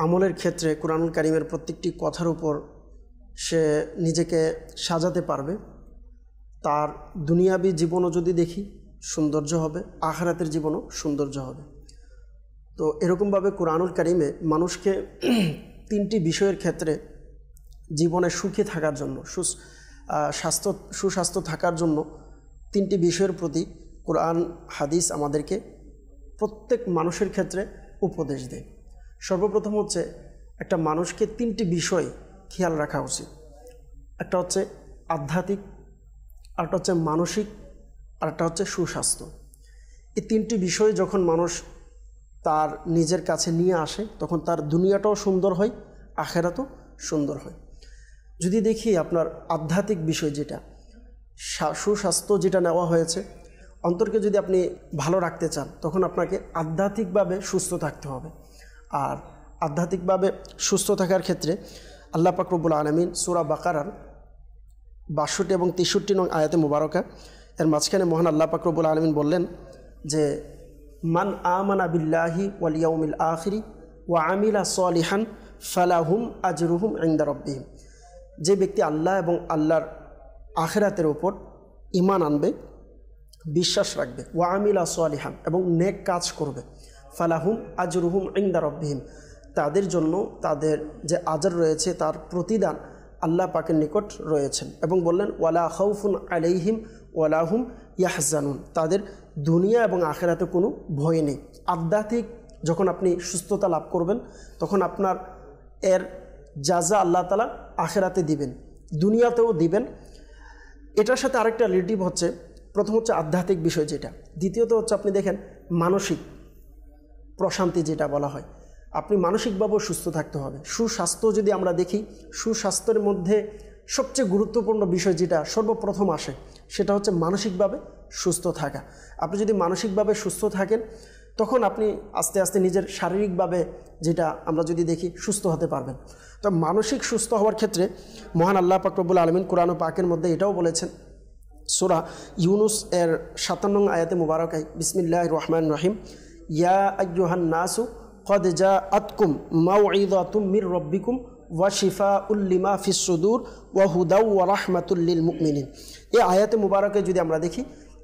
Speaker 9: আমলের ক্ষেত্রে কুরআনুল কারীমের প্রত্যেকটি কথার উপর সে নিজেকে সাজাতে পারবে, তার দুনিয়াবী জীবনও যদি দেখি সৌন্দর্য হবে, আখিরাতের জীবনও সৌন্দর্য হবে। তো এরকমভাবে কুরআনুল কারীমে মানুষকে তিনটি বিষয়ের ক্ষেত্রে জীবনে সুখী থাকার জন্য, সুস্বাস্থ্য থাকার জন্য তিনটি বিষয়ের প্রতি কোরআন হাদিস আমাদেরকে প্রত্যেক মানুষের ক্ষেত্রে উপদেশ দেয়। সর্বপ্রথম হচ্ছে একটা মানুষকে তিনটি বিষয় খেয়াল রাখা উচিত। একটা হচ্ছে আধ্যাত্মিক, আরেকটা হচ্ছে মানসিক, আরেকটা হচ্ছে সুস্বাস্থ্য। এই তিনটি বিষয় যখন মানুষ তার নিজের কাছে নিয়ে আসে তখন তার দুনিয়াটাও সুন্দর হয়, আখিরাতও সুন্দর হয়। যদি দেখি আপনার আধ্যাত্মিক বিষয় যেটা, সুস্বাস্থ্য যেটা নেওয়া হয়েছে, অন্তরকে যদি আপনি ভালো রাখতে চান তখন আপনাকে আধ্যাত্মিকভাবে সুস্থ থাকতে হবে। আর আধ্যাত্মিকভাবে সুস্থ থাকার ক্ষেত্রে আল্লাহ পাক রব্বুল আলামিন সূরা বাকারার ৬২ এবং ৬৩ নং আয়াতে মুবারকা এর মাঝখানে মহান আল্লাহ পাক রব্বুল আলামিন বললেন যে মান আমানা বিল্লাহি ওয়াল ইয়াউমিল আখিরি ওয়া আমিলা সলিহান ফালাহুম আজরুহুম ইনদা রাব্বিহিম। যে ব্যক্তি আল্লাহ এবং আল্লাহর আখিরাতের উপর ঈমান আনবে, বিশ্বাস রাখবে, ওয়া আমিলা সলিহান এবং নেক কাজ করবে, ফালাহুম আজরুহুম ইনদা রাব্বিহিম, তাদের জন্য তাদের যে আজর রয়েছে তার প্রতিদান আল্লাহ পাকের নিকট রয়েছেন। এবং বললেন ওয়ালা খাউফুন আলাইহিম ওয়ালা হুম ইয়াহজানুন, তাদের দুনিয়া এবং আখিরাতে কোনো ভয় নেই। আধ্যাত্মিক যখন আপনি সুস্থতা লাভ করবেন তখন আপনার এর জাযা আল্লাহ তাআলা আখিরাতে দিবেন, দুনিয়াতেও দিবেন। এটার সাথে আরেকটা রিলেটিভ হচ্ছে, প্রথম হচ্ছে আধ্যাত্মিক বিষয় যেটা, দ্বিতীয়ত হচ্ছে আপনি দেখেন মানসিক প্রশান্তি যেটা বলা হয়, আপনি মানসিকভাবেও সুস্থ থাকতে হবে। সুস্বাস্থ্য যদি আমরা দেখি, সুস্বাস্থ্যের মধ্যে সবচেয়ে গুরুত্বপূর্ণ বিষয় যেটা সর্বপ্রথম আসে সেটা হচ্ছে মানসিকভাবে সুস্থ থাকা। আপনি যদি মানসিকভাবে সুস্থ থাকেন তখন আপনি আস্তে আস্তে নিজের শারীরিকভাবে যেটা আমরা যদি দেখি সুস্থ হতে পারবেন। তো মানসিক সুস্থ হওয়ার ক্ষেত্রে মহান আল্লাহ পাক রব্বুল আলামিন কোরআন ও পাকের মধ্যে এটাও বলেছেন, সূরা ইউনুস এর ৫৭ নং আয়াতে মুবারকায় বিসমিল্লাহির রহমানির রহিম, ইয়া আইয়ুহান নাসু কদ জাআতকুম মাউইযাতুম মির রাব্বিকুম ওয়া শিফাউল লিমা ফিস সুদূর ওয়া হুদাও ওয়া রাহমাতুল লিল মুমিনিন। এই আয়াতে মুবারকে যদি আমরা দেখি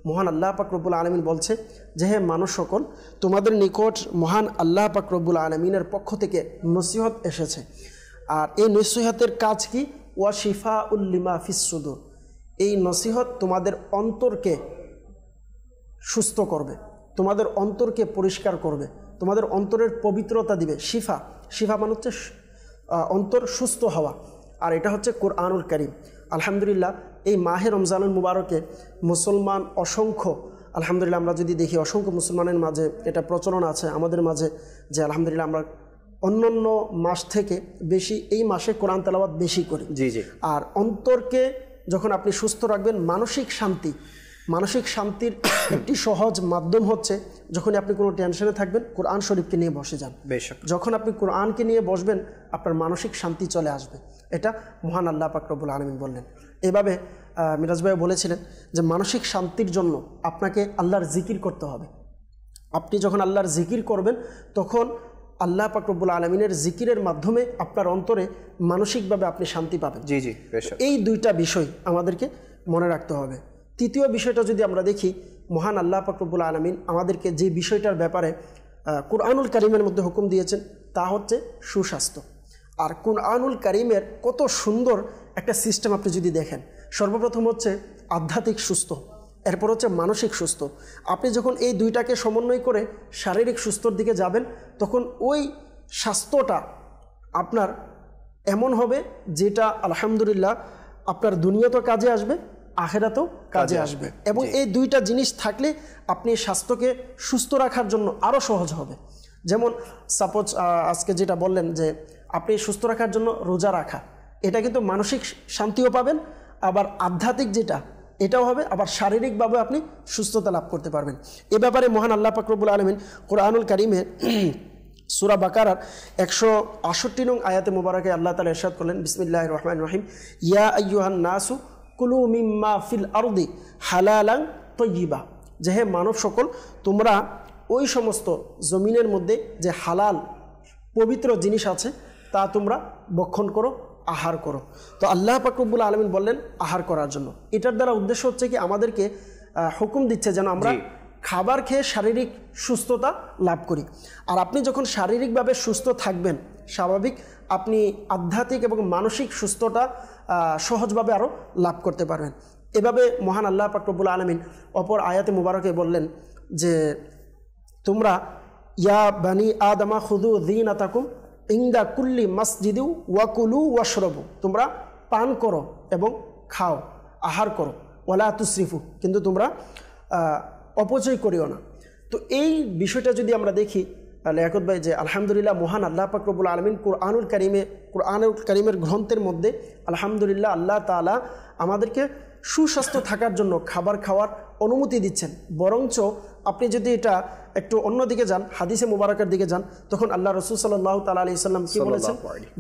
Speaker 9: মহান আল্লাহ পাক রব্বুল আলামিন বলছে যে হে মানুষ সকল, তোমাদের নিকট মহান আল্লাহ পাক রব্বুল আলামিনের পক্ষ থেকে নসিহত এসেছে। আর এই নসিহতের কাজ কি? ওয়া শিফাউল লিমা ফিস সুদূর, এই নসিহত তোমাদের অন্তরকে সুস্থ করবে, তোমাদের অন্তরকে পরিষ্কার করবে, তোমাদের অন্তরের পবিত্রতা দিবে। শিফা মানে হচ্ছে অন্তর সুস্থ হওয়া, আর এটা হচ্ছে কোরআনুল কারীম। আলহামদুলিল্লাহ এই মাহে রমজানুল মুবারকে মুসলমান অসংখ্য, আলহামদুলিল্লাহ আমরা যদি দেখি অসংখ্য মুসলমানের মাঝে এটা প্রচলন আছে আমাদের মাঝে যে আলহামদুলিল্লাহ আমরা অন্যান্য মাস থেকে বেশি এই মাসে কোরআন তেলাওয়াত বেশি করি।
Speaker 2: জি জি।
Speaker 9: আর অন্তরকে যখন আপনি সুস্থ রাখবেন, মানসিক শান্তির একটি সহজ মাধ্যম হচ্ছে যখন আপনি কোনো টেনশনে থাকবেন কোরআন শরীফকে নিয়ে বসে যান। যখন আপনি কোরআনকে নিয়ে বসবেন আপনার মানসিক শান্তি চলে আসবে। এটা মহান আল্লাহ পাক রব্বুল আলামিন বললেন। এভাবে মিরাজ ভাই বলেছিলেন যে মানসিক শান্তির জন্য আপনাকে আল্লাহর জিকির করতে হবে। আপনি যখন আল্লাহর জিকির করবেন তখন আল্লাহ পাক রব্বুল আলামিনের জিকিরের মাধ্যমে আপনার অন্তরে মানসিকভাবে আপনি শান্তি পাবেন।
Speaker 2: জি জি।
Speaker 9: এই দুইটা বিষয় আমাদেরকে মনে রাখতে হবে। তৃতীয় বিষয়টা যদি আমরা দেখি, মহান আল্লাহ পাক রব্বুল আলামিন আমাদেরকে যে বিষয়টার ব্যাপারে কুরআনুল কারীমের মধ্যে হুকুম দিয়েছেন তা হচ্ছে সুস্বাস্থ্য। আর কুরআনুল কারীমের কত সুন্দর একটা সিস্টেম আপনি যদি দেখেন, সর্বপ্রথম হচ্ছে আধ্যাত্মিক সুস্থ, এরপর হচ্ছে মানসিক সুস্থ। আপনি যখন এই দুইটাকে সমন্বয় করে শারীরিক সুস্থর দিকে যাবেন তখন ওই স্বাস্থ্যটা আপনার এমন হবে যেটা আলহামদুলিল্লাহ আপনার দুনিয়াতেও কাজে আসবে, আখেরাতেও কাজে আসবে। এবং এই দুইটা জিনিস থাকলে আপনি স্বাস্থ্যকে সুস্থ রাখার জন্য আরও সহজ হবে। যেমন সাপোজ আজকে যেটা বললেন যে আপনি সুস্থ রাখার জন্য রোজা রাখা, এটা কিন্তু মানসিক শান্তিও পাবেন, আবার আধ্যাত্মিক যেটা এটাও হবে, আবার শারীরিকভাবে আপনি সুস্থতা লাভ করতে পারবেন। এ ব্যাপারে মহান আল্লাহ পাক রব্বুল আলামিন কোরআনুল কারীমে সূরা বাকারার 168 নং আয়াতে মুবারাকে আল্লাহ তাআলা ইরশাদ করলেন, বিসমিল্লাহির রহমানির রহিম, ইয়া আইয়ুহান নাসু কুলু মিম্মা ফিল আরদি হালালান তাইয়্যিবা, যে হে মানব সকল, তোমরা ওই সমস্ত জমিনের মধ্যে যে হালাল পবিত্র জিনিস আছে তা তোমরা ভক্ষণ করো, আহার করো। তো আল্লাহ পাক রব্বুল আলামিন বললেন আহার করার জন্য। এটার দ্বারা উদ্দেশ্য হচ্ছে কি আমাদেরকে হুকুম দিচ্ছে যেন আমরা খাবার খেয়ে শারীরিক সুস্থতা লাভ করি। আর আপনি যখন শারীরিকভাবে সুস্থ থাকবেন, স্বাভাবিক আপনি আধ্যাত্মিক এবং মানসিক সুস্থতা সহজভাবে আরও লাভ করতে পারবেন। এভাবে মহান আল্লাহ পাক রব্বুল আলামিন অপর আয়াতে মুবারকে বললেন যে তোমরা ইয়া বানি আদমা খুদু যিনাতাকুম ইনদা কুল্লি মাসজিদি ওয়াকুলু ওয়াশরাবু, তোমরা পান করো এবং খাও, আহার করো, ওয়ালা তুসরিফু, কিন্তু তোমরা অপচয় করিও না। তো এই বিষয়টা যদি আমরা দেখি লিয়াকত ভাই, যে আলহামদুলিল্লাহ মহান আল্লাহ পাক রব্বুল আলামিন কোরআনুল কারীমের গ্রন্থের মধ্যে আলহামদুলিল্লাহ আল্লাহ তাআলা আমাদেরকে সুস্বাস্থ্য থাকার জন্য খাবার খাওয়ার অনুমতি দিচ্ছেন। বরঞ্চ আপনি যদি এটা একটু অন্যদিকে যান, হাদিসে মুবারাকের দিকে যান, তখন আল্লাহ রাসূল সাল্লাল্লাহু তাআলা আলাইহি সাল্লাম কি বলেছেন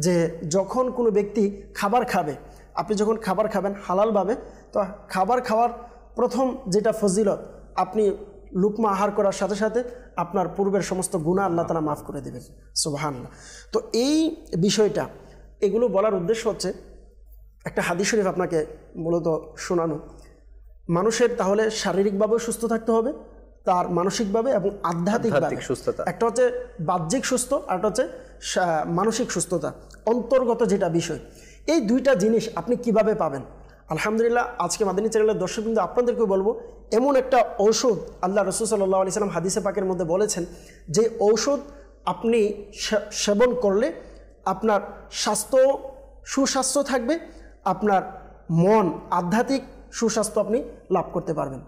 Speaker 9: যে যখন কোনো ব্যক্তি খাবার খাবে, আপনি যখন খাবার খাবেন হালালভাবে, তো খাবার খাওয়ার প্রথম যেটা ফজিলত, আপনি লুকমা আহার করার সাথে সাথে আপনার পূর্বের সমস্ত গুনাহ আল্লাহ তাআলা মাফ করে দেবেন। সুবহানাল্লাহ। তো এই বিষয়টা, এগুলো বলার উদ্দেশ্য হচ্ছে একটা হাদিস শরীফ আপনাকে মূলত শোনানো। মানুষের তাহলে শারীরিকভাবেও সুস্থ থাকতে হবে, তার মানসিকভাবে এবং আধ্যাত্মিকভাবে সুস্থতা। একটা হচ্ছে বাহ্যিক সুস্থ, আর একটা হচ্ছে মানসিক সুস্থতা, অন্তর্গত যেটা বিষয়। এই দুইটা জিনিস আপনি কিভাবে পাবেন? আলহামদুলিল্লাহ আজকে মাদানী চ্যানেলের দর্শক কিন্তু আপনাদেরকে বলবো, এমন একটা ঔষধ আল্লাহ রাসূল সাল্লাল্লাহু আলাইহি সাল্লাম হাদিসে পাকের মধ্যে বলেছেন যে ঔষধ আপনি সেবন করলে আপনার স্বাস্থ্য সুস্বাস্থ্য থাকবে, আপনার মন আধ্যাত্মিক সুস্বাস্থ্য আপনি লাভ করতে পারবেন।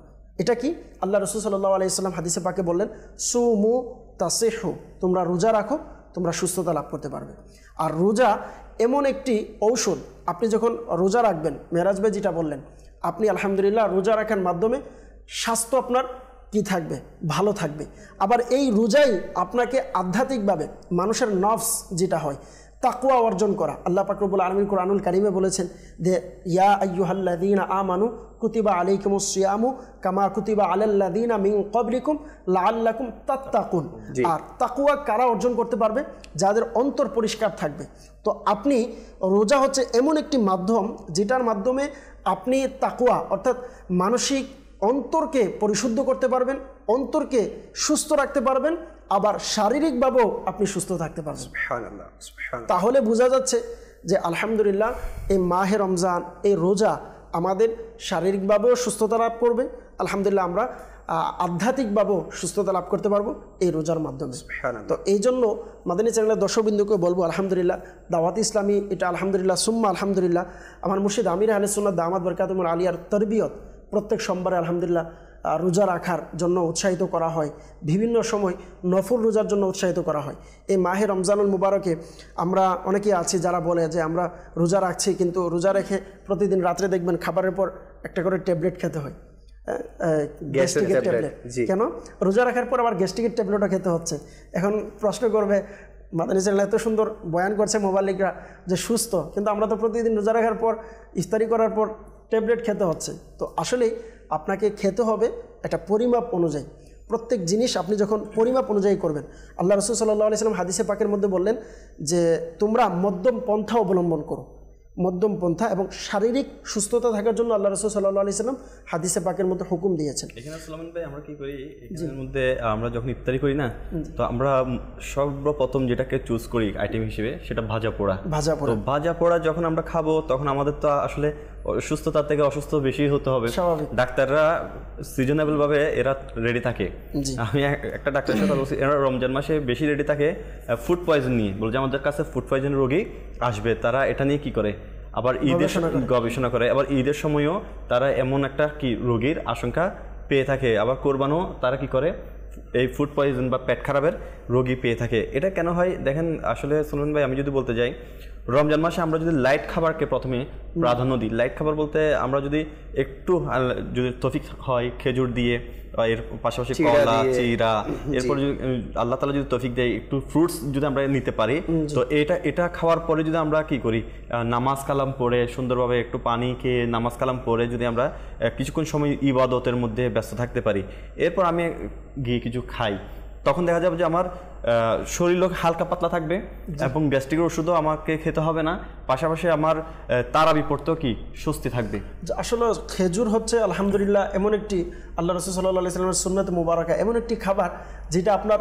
Speaker 9: এটা কি? আল্লাহ রাসূল সাল্লাল্লাহু আলাইহি সাল্লাম হাদিসে পাকে বললেন, সুমু তাসিহু, তোমরা রোজা রাখো, তোমরা সুস্থতা লাভ করতে পারবে। আর রোজা এমন একটি ঔষধ, আপনি যখন রোজা রাখবেন, মেরাজ ভাই যেটা বললেন, আপনি আলহামদুলিল্লাহ রোজা রাখার মাধ্যমে স্বাস্থ্য আপনার কি থাকবে? ভালো থাকবে। আবার এই রোজাই আপনাকে আধ্যাত্মিকভাবে মানুষের নফস যেটা হয় তাকওয়া অর্জন করা। আল্লাহ পাক রব্বুল আলামিন কোরআনুল কারীমে বলেছেন যে ইয়া আইয়ুহাল্লাযীনা আমানু কুতিবা আলাইকুমুস সিয়ামু কামা কুতিবা আলাল্লাযীনা মিন ক্বাবলিকুম লাআল্লাকুম তাত্তাকুন। আর তাকওয়া কারা অর্জন করতে পারবে? যাদের অন্তর পরিষ্কার থাকবে। তো আপনি রোজা হচ্ছে এমন একটি মাধ্যম যেটার মাধ্যমে আপনি তাকওয়া অর্থাৎ মানসিক অন্তরকে পরিশুদ্ধ করতে পারবেন, অন্তরকে সুস্থ রাখতে পারবেন, আবার শারীরিকভাবেও আপনি সুস্থ থাকতে পারবেন। তাহলে বোঝা যাচ্ছে যে আলহামদুলিল্লাহ এই মাহে রমজান, এই রোজা আমাদের শারীরিকভাবেও সুস্থতা লাভ করবে, আলহামদুলিল্লাহ আমরা আধ্যাত্মিকভাবেও সুস্থতা লাভ করতে পারবো এই রোজার মাধ্যমে। তো এই জন্য মাদানী চ্যানেলের দর্শকবৃন্দকে বলবো আলহামদুলিল্লাহ দাওয়াত ইসলামী এটা আলহামদুলিল্লাহ সুম্মা আলহামদুলিল্লাহ আমার মুর্শিদ আমির আহলে সুন্নাত দামাত বরকাতুহুল আলিয়ার তরবিয়ত প্রত্যেক সোমবারে আলহামদুলিল্লাহ রোজা রাখার জন্য উৎসাহিত করা হয়, বিভিন্ন সময় নফল রোজার জন্য উৎসাহিত করা হয়। এই মাহে রমজানুল মুবারকে আমরা অনেকেই আছি যারা বলে যে আমরা রোজা রাখছি, কিন্তু রোজা রেখে প্রতিদিন রাত্রে দেখবেন খাবারের পর একটা করে ট্যাবলেট খেতে হয়, গ্যাস্ট্রিকের ট্যাবলেট। কেন? রোজা রাখার পর আবার গ্যাস্ট্রিকের ট্যাবলেটও খেতে হচ্ছে। এখন প্রশ্ন করবে মাদানী চ্যানেল এত সুন্দর বয়ান করছে মোবাল্লিকরা যে সুস্থ, কিন্তু আমরা তো প্রতিদিন রোজা রাখার পর ইফতারি করার পর ট্যাবলেট খেতে হচ্ছে। তো আসলেই আপনাকে খেতে হবে একটা পরিমাপ অনুযায়ী। প্রত্যেক জিনিস আপনি যখন পরিমাপ অনুযায়ী করবেন, আল্লাহ রাসূল সাল্লাল্লাহু আলাইহি সাল্লাম হাদিসে পাকের মধ্যে বললেন যে তোমরা মধ্যম পন্থা অবলম্বন করো, মধ্যম পন্থা, এবং শারীরিক সুস্থতা থাকার জন্য আল্লাহ রাসূল সাল্লাল্লাহু আলাইহি সাল্লাম হাদিসে পাকের মধ্যে হুকুম দিয়েছেন।
Speaker 3: এখানে সুলাইমান ভাই আমরা কি করি, এখানের মধ্যে আমরা যখন ইফতারি করি না, তো আমরা সর্বপ্রথম যেটাকে চুজ করি আইটেম হিসেবে সেটা ভাজা পোড়া। তো ভাজা পোড়া যখন আমরা খাবো তখন আমাদের তো আসলে সুস্থতার থেকে অসুস্থ বেশি হতে হবে,
Speaker 9: স্বাভাবিক।
Speaker 3: ডাক্তাররা সিজনেবল ভাবে এরা রেডি থাকে। আমি একটা ডাক্তারের সাথে বলছি, এরা রমজান মাসে বেশি রেডি থাকে ফুড পয়জন নিয়ে, বলছে আমাদের কাছে ফুড পয়জন রোগী আসবে, তারা এটা নিয়ে কি করে আবার ঈদের গবেষণা করে, আবার ঈদের সময়ও তারা এমন একটা কি রোগীর আশঙ্কা পেয়ে থাকে, আবার কোরবানও তারা কি করে এই ফুড পয়জন বা পেট খারাপের রোগী পেয়ে থাকে। এটা কেন হয় দেখেন, আসলে সুলমান ভাই আমি যদি বলতে যাই, রমজান মাসে আমরা যদি লাইট খাবারকে প্রথমে প্রাধান্য দিই, লাইট খাবার বলতে আমরা যদি একটু যদি তৌফিক হয় খেজুর দিয়ে, এর পাশাপাশি কলা, চিরা, এরপর যদি আল্লাহ তাআলা যদি তৌফিক দেয় একটু ফ্রুটস যদি আমরা নিতে পারি, তো এটা খাওয়ার পরে যদি আমরা কি করি, নামাজ কালাম পড়ে সুন্দরভাবে একটু পানি খেয়ে নামাজ কালাম পড়ে যদি আমরা কিছুক্ষণ সময় ইবাদতের মধ্যে ব্যস্ত থাকতে পারি, এরপর আমি গিয়ে কিছু খাই, তখন দেখা যাবে যে আমার শরীরও হালকা পাতলা থাকবে এবং গ্যাস্ট্রিকের ওষুধও আমাকে খেতে হবে না, পাশাপাশি আমার তারাবি পড়তেও কি স্বস্তি থাকবে।
Speaker 9: আসলে খেজুর হচ্ছে আলহামদুলিল্লাহ এমন একটি আল্লাহ রাসূল সাল্লাল্লাহু আলাইহি ওয়াসাল্লামের সুন্নাতে মুবারাকা, এমন একটি খাবার যেটা আপনার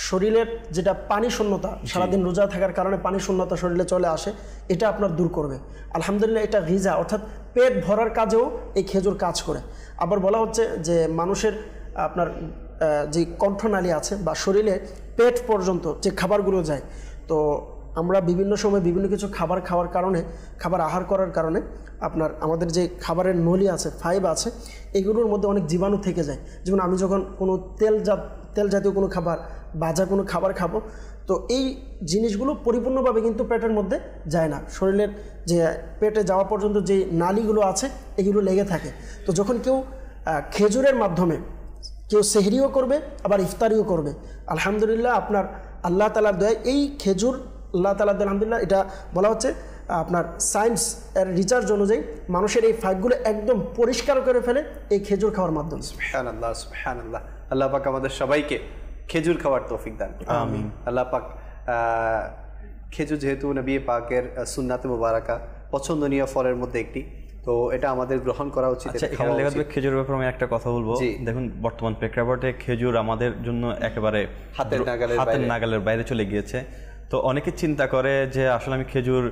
Speaker 9: শরীরের যেটা পানি শূন্যতা, সারাদিন রোজা থাকার কারণে পানি শূন্যতা শরীরে চলে আসে, এটা আপনার দূর করবে। আলহামদুলিল্লাহ এটা গিজা অর্থাৎ পেট ভরার কাজেও এই খেজুর কাজ করে। আবার বলা হচ্ছে যে মানুষের আপনার যে কণ্ঠনালী আছে বা শরীরে পেট পর্যন্ত যে খাবারগুলো যায়, তো আমরা বিভিন্ন সময় বিভিন্ন কিছু খাবার খাওয়ার কারণে, খাবার আহার করার কারণে আপনার আমাদের যে খাবারের নলি আছে, ফাইবার আছে, এগুলোর মধ্যে অনেক জীবাণু থেকে যায়। যেমন আমি যখন কোনো তেল জাতীয় কোনো খাবার, ভাজা কোনো খাবার খাবো, তো এই জিনিসগুলো পরিপূর্ণভাবে কিন্তু পেটের মধ্যে যায় না, শরীরের যে পেটে যাওয়া পর্যন্ত যে নালীগুলো আছে এগুলো লেগে থাকে। তো যখন কেউ খেজুরের মাধ্যমে কেউ সেহরিও করবে আবার ইফতারিও করবে, আলহামদুলিল্লাহ আপনার আল্লাহ তাআলার দয়ায় এই খেজুর আল্লাহ তাআলার দয়ায় আলহামদুলিল্লাহ এটা বলা হচ্ছে আপনার সায়েন্স এর রিসার্চ অনুযায়ী মানুষের এই ফাইটগুলো একদম পরিষ্কার করে ফেলে এই খেজুর খাওয়ার মাধ্যমে।
Speaker 2: সুবহানাল্লাহ, সুবহানাল্লাহ। আল্লাহ পাক আমাদের সবাইকে খেজুর খাওয়ার তৌফিক দান করুন, আমিন। আল্লাহ পাক খেজুর যেহেতু নবী পাকের সুন্নাতে মুবারাকা পছন্দনীয় ফলের মধ্যে একটি, তো এটা আমাদের গ্রহণ করা উচিত।
Speaker 3: খেজুরের ব্যাপারে আমি একটা কথা বলবো, দেখুন বর্তমান প্রেক্ষাপটে খেজুর আমাদের জন্য একেবারে হাতের নাগালের বাইরে চলে গিয়েছে। তো অনেকে চিন্তা করে যে আসলে আমি খেজুর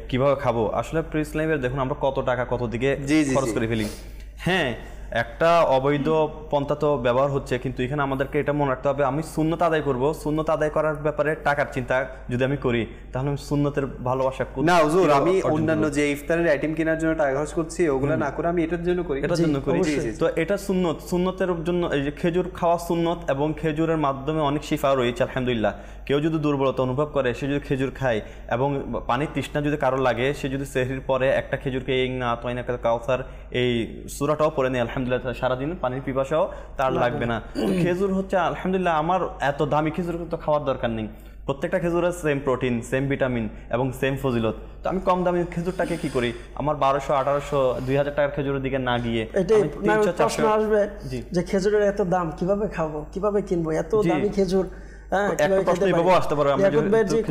Speaker 3: কিভাবে খাবো, আসলে ইসলামের দেখুন আমরা কত টাকা কত দিকে খরচ করে ফেলি। হ্যাঁ, একটা অবৈধ পন্থা তো ব্যবহার হচ্ছে, কিন্তু এখানে আমাদেরকে এটা মনে রাখতে হবে আমি সুন্নত আদায় করব, সুন্নত আদায় করার ব্যাপারে টাকার চিন্তা যদি আমি করি তাহলে আমি সুন্নতের ভালোবাসা না হুজুর, আমি অন্যান্য যে ইফতারের আইটেম কেনার জন্য টাকা খরচ করছি ওগুলো না করে আমি এটার জন্য করি, তো এটা সুন্নতের জন্য এই যে খেজুর খাওয়া সুন্নত, এবং খেজুরের মাধ্যমে অনেক শিফা রয়েছে আলহামদুলিল্লাহ। কেউ যদি দুর্বলতা অনুভব করে সে যদি খেজুর খায়, এবং পানির তৃষ্ণা যদি কারো লাগে সে যদি সেহরির পরে একটা খেজুরকে কাউসার এই সূরাটাও পড়ে নেয়, আলহামদুলিল্লাহ সারাদিন পানির পিপাসাও তার লাগবে না। খেজুর হচ্ছে আলহামদুলিল্লাহ আমার এত দামি খেজুর তো খাওয়ার দরকার নেই, প্রত্যেকটা খেজুরের সেম প্রোটিন, সেম ভিটামিন এবং সেম ফজিলত। তো আমি কম দামি খেজুরটাকে কি করি, আমার 1200, 1800, 2000 টাকার খেজুরের দিকে না গিয়ে
Speaker 9: প্রশ্ন আসবে যে খেজুরের এত দাম কিভাবে খাবো, কিভাবে কিনবো এত দামি খেজুর।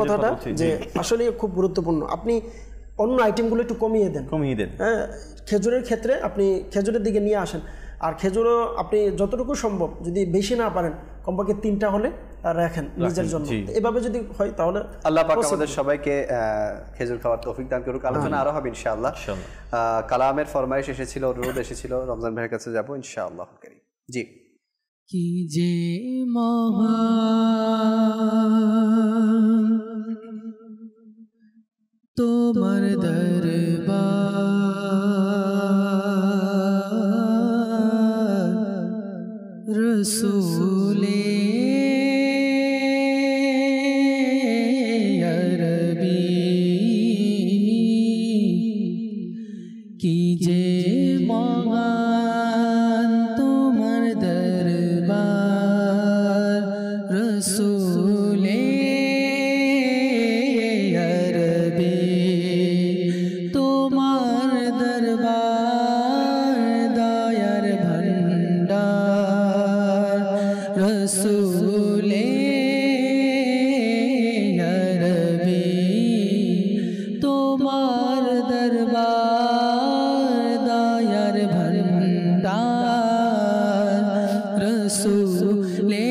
Speaker 9: কথাটা যে আসলে খুব গুরুত্বপূর্ণ, আপনি অন্য আইটেমগুলো একটু কমিয়ে দেন। হ্যাঁ, খেজুরের ক্ষেত্রে আপনি খেজুরের দিকে নিয়ে আসেন, আর খেজুরও আপনি যতটুকু সম্ভব যদি বেশি না পারেন কমপক্ষে 3টা হলে রাখেন নিজের জন্য। এভাবে যদি হয় তাহলে
Speaker 2: আল্লাহ পাক আমাদের সবাইকে খেজুর খাওয়ার তৌফিক দান করুক। আলোচনা আরো হবে ইনশাআল্লাহ। কালামের ফরমাইশ এসেছিল, অনুরোধ এসেছিল, রমজান ভাইয়ের কাছে যাব ইনশাআল্লাহ। জি,
Speaker 1: কি যে মহান তোমার দরবার রসূলে আরবি, কি যে মহান তোমার দরবার রসূলে আরবি, তোমার দরবার দয়ার ভণ্ডার রসূলে আরবি, তোমার দরবার দয়ার ভণ্ডার রসূলে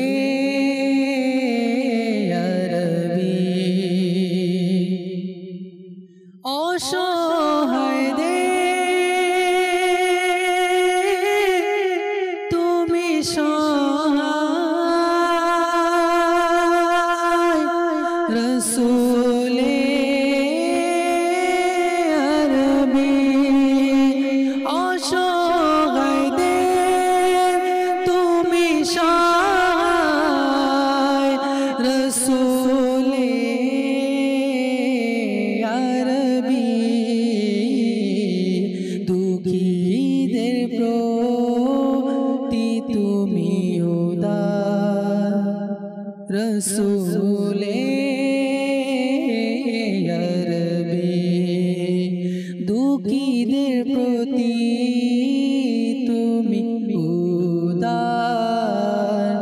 Speaker 1: আরবি। অসহায় রসুলে আরবি দুঃখীদের প্রতি তুমি উদার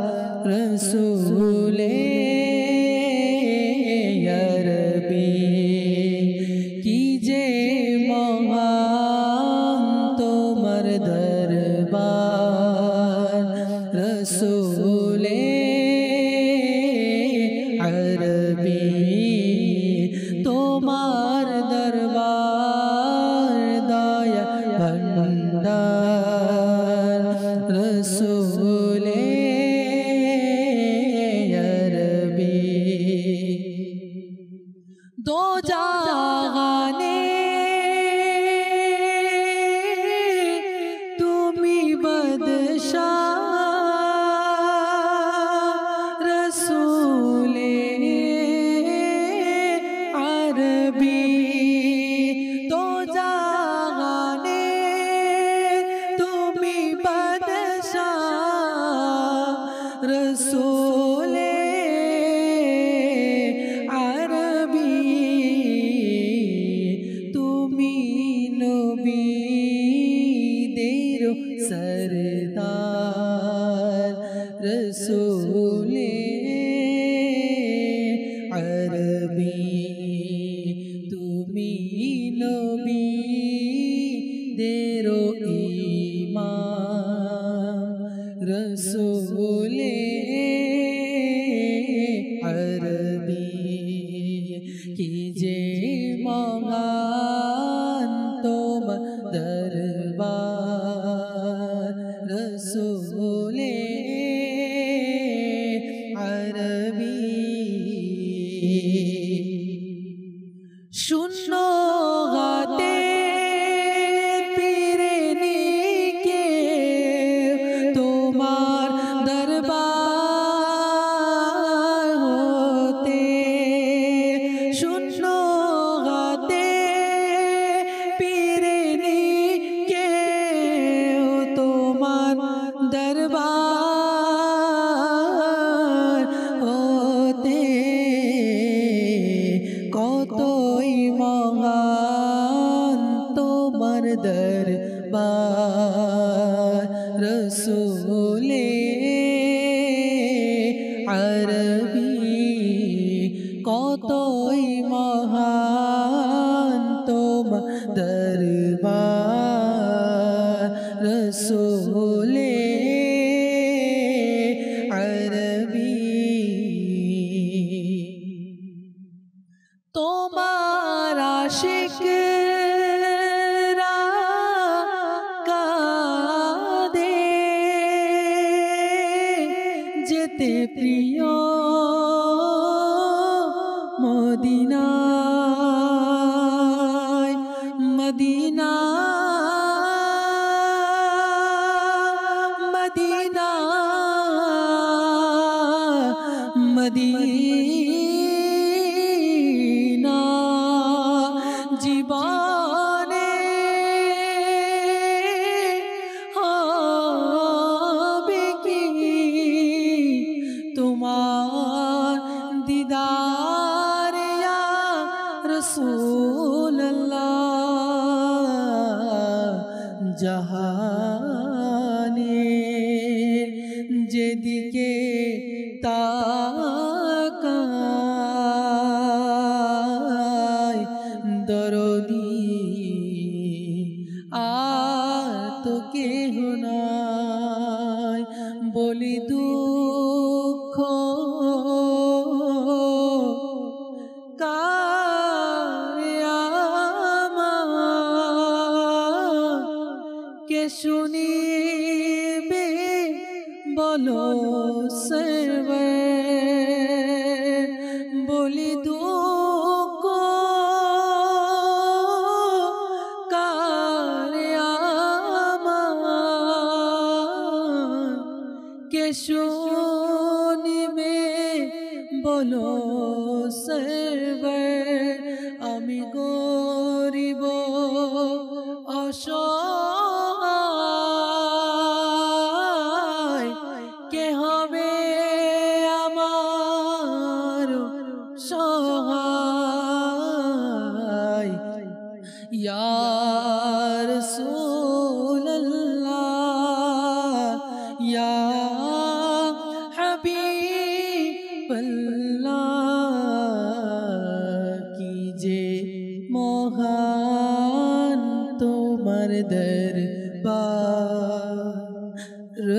Speaker 1: রসুলে আরবি কি যে মহান তোমার দরবার রসুলে আরবি তোমার দরবার দয়া ভন্ডার রসুলে আরবি দো জাহানে তুমি বাদশাহ রসুলে আরবি দো জাহানে তুমি বাদশাহ রসুলে আরবি তুমি নবীদের সরদার রসুলে আরবি তুমি নবীদের ইমাম রসুলে আরবি কি যে মহান তোমার দরবার রসুলে আরবি শূন্য হাতে পিরে নিকে তোমার দরবার হতে শূন্য হাতে পিরে নিকে তোমার দরবার হতে কতই মহান তোমার দরবার রসুলে আরবি কতই মহান তোমার দরবার রসুলে আরবি তোমার আশিকরা কাঁদে যেতে প্রিয় মদিনায় মদিনা মদিনা মদিনা জীবনে হবে কি তোমার দিদার ইয়া রাসূলুল্লাহ জাহানে যেদিকে তাকাই দরদি আর তো কেহ নাই বলি দুঃখ কারে আমার কে শুনিবে বলো সর্বে বলি দুঃখ কারে আমার কে শুনিবে বলো সর্বে আমি গরিব অসহায় কে হবে আমার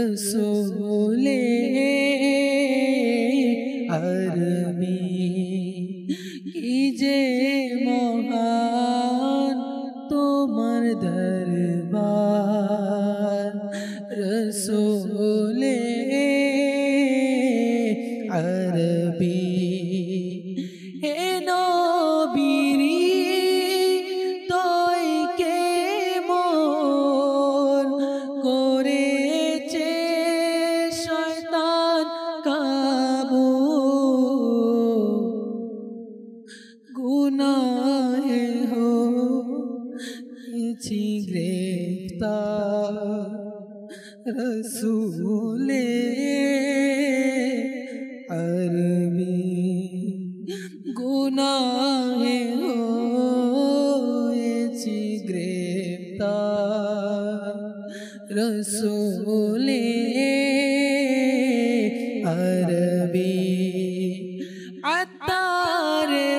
Speaker 1: রসুলে আরবি কি যে মহান তোমার দরবার রসুলে আরবি হে নবীরি তয়কে মন করেছে শয়তান কাবু গুনাহে হয়েছি গ্রেফতার রসুলে আরবি গুনাহে হয়েছি গ্রেফতার রসুলে আরবি আত্মারে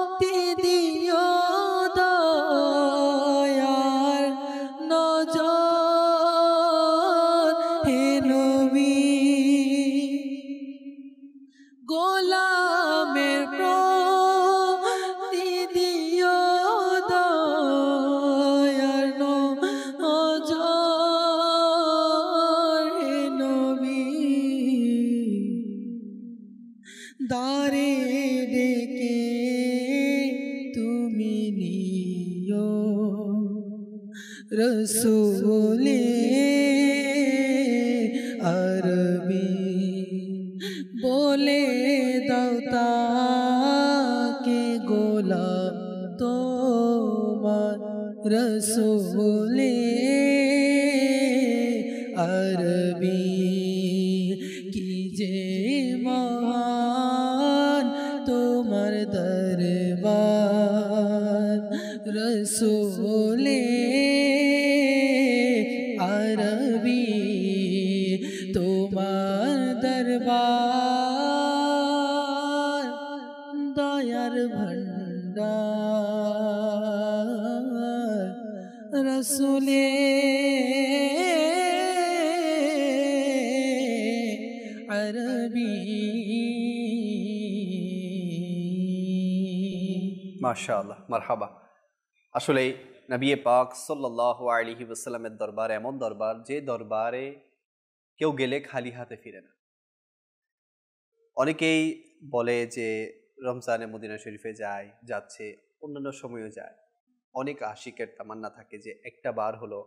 Speaker 1: প্রতিদিও দয়ার নজর হে নবী গোলামের প্রতিদিও দয়ার নজর হে নবী দারে ডেকে তুমি নিও রসুলে আরবি বলে দাও তাকে গোলাম তোমার রসুলে আরবি কি যে মহান তোমার দরবার রসুলে আরবি তোমার দরবার দয়ার ভণ্ডার রসুলে আরবি
Speaker 2: মাশাআল্লাহ, মারহাবা। আসলে নবী পাক সাল্লাল্লাহু আলাইহি ওয়াসাল্লামের দরবার এমন দরবার যে দরবারে কেউ গেলে খালি হাতে ফিরে না। অনেকেই বলে যে রমজানে মদিনা শরীফে যাচ্ছে, অন্যান্য সময়ও যায়। অনেক আশিকের তামান্না থাকে যে একটা বার হলো,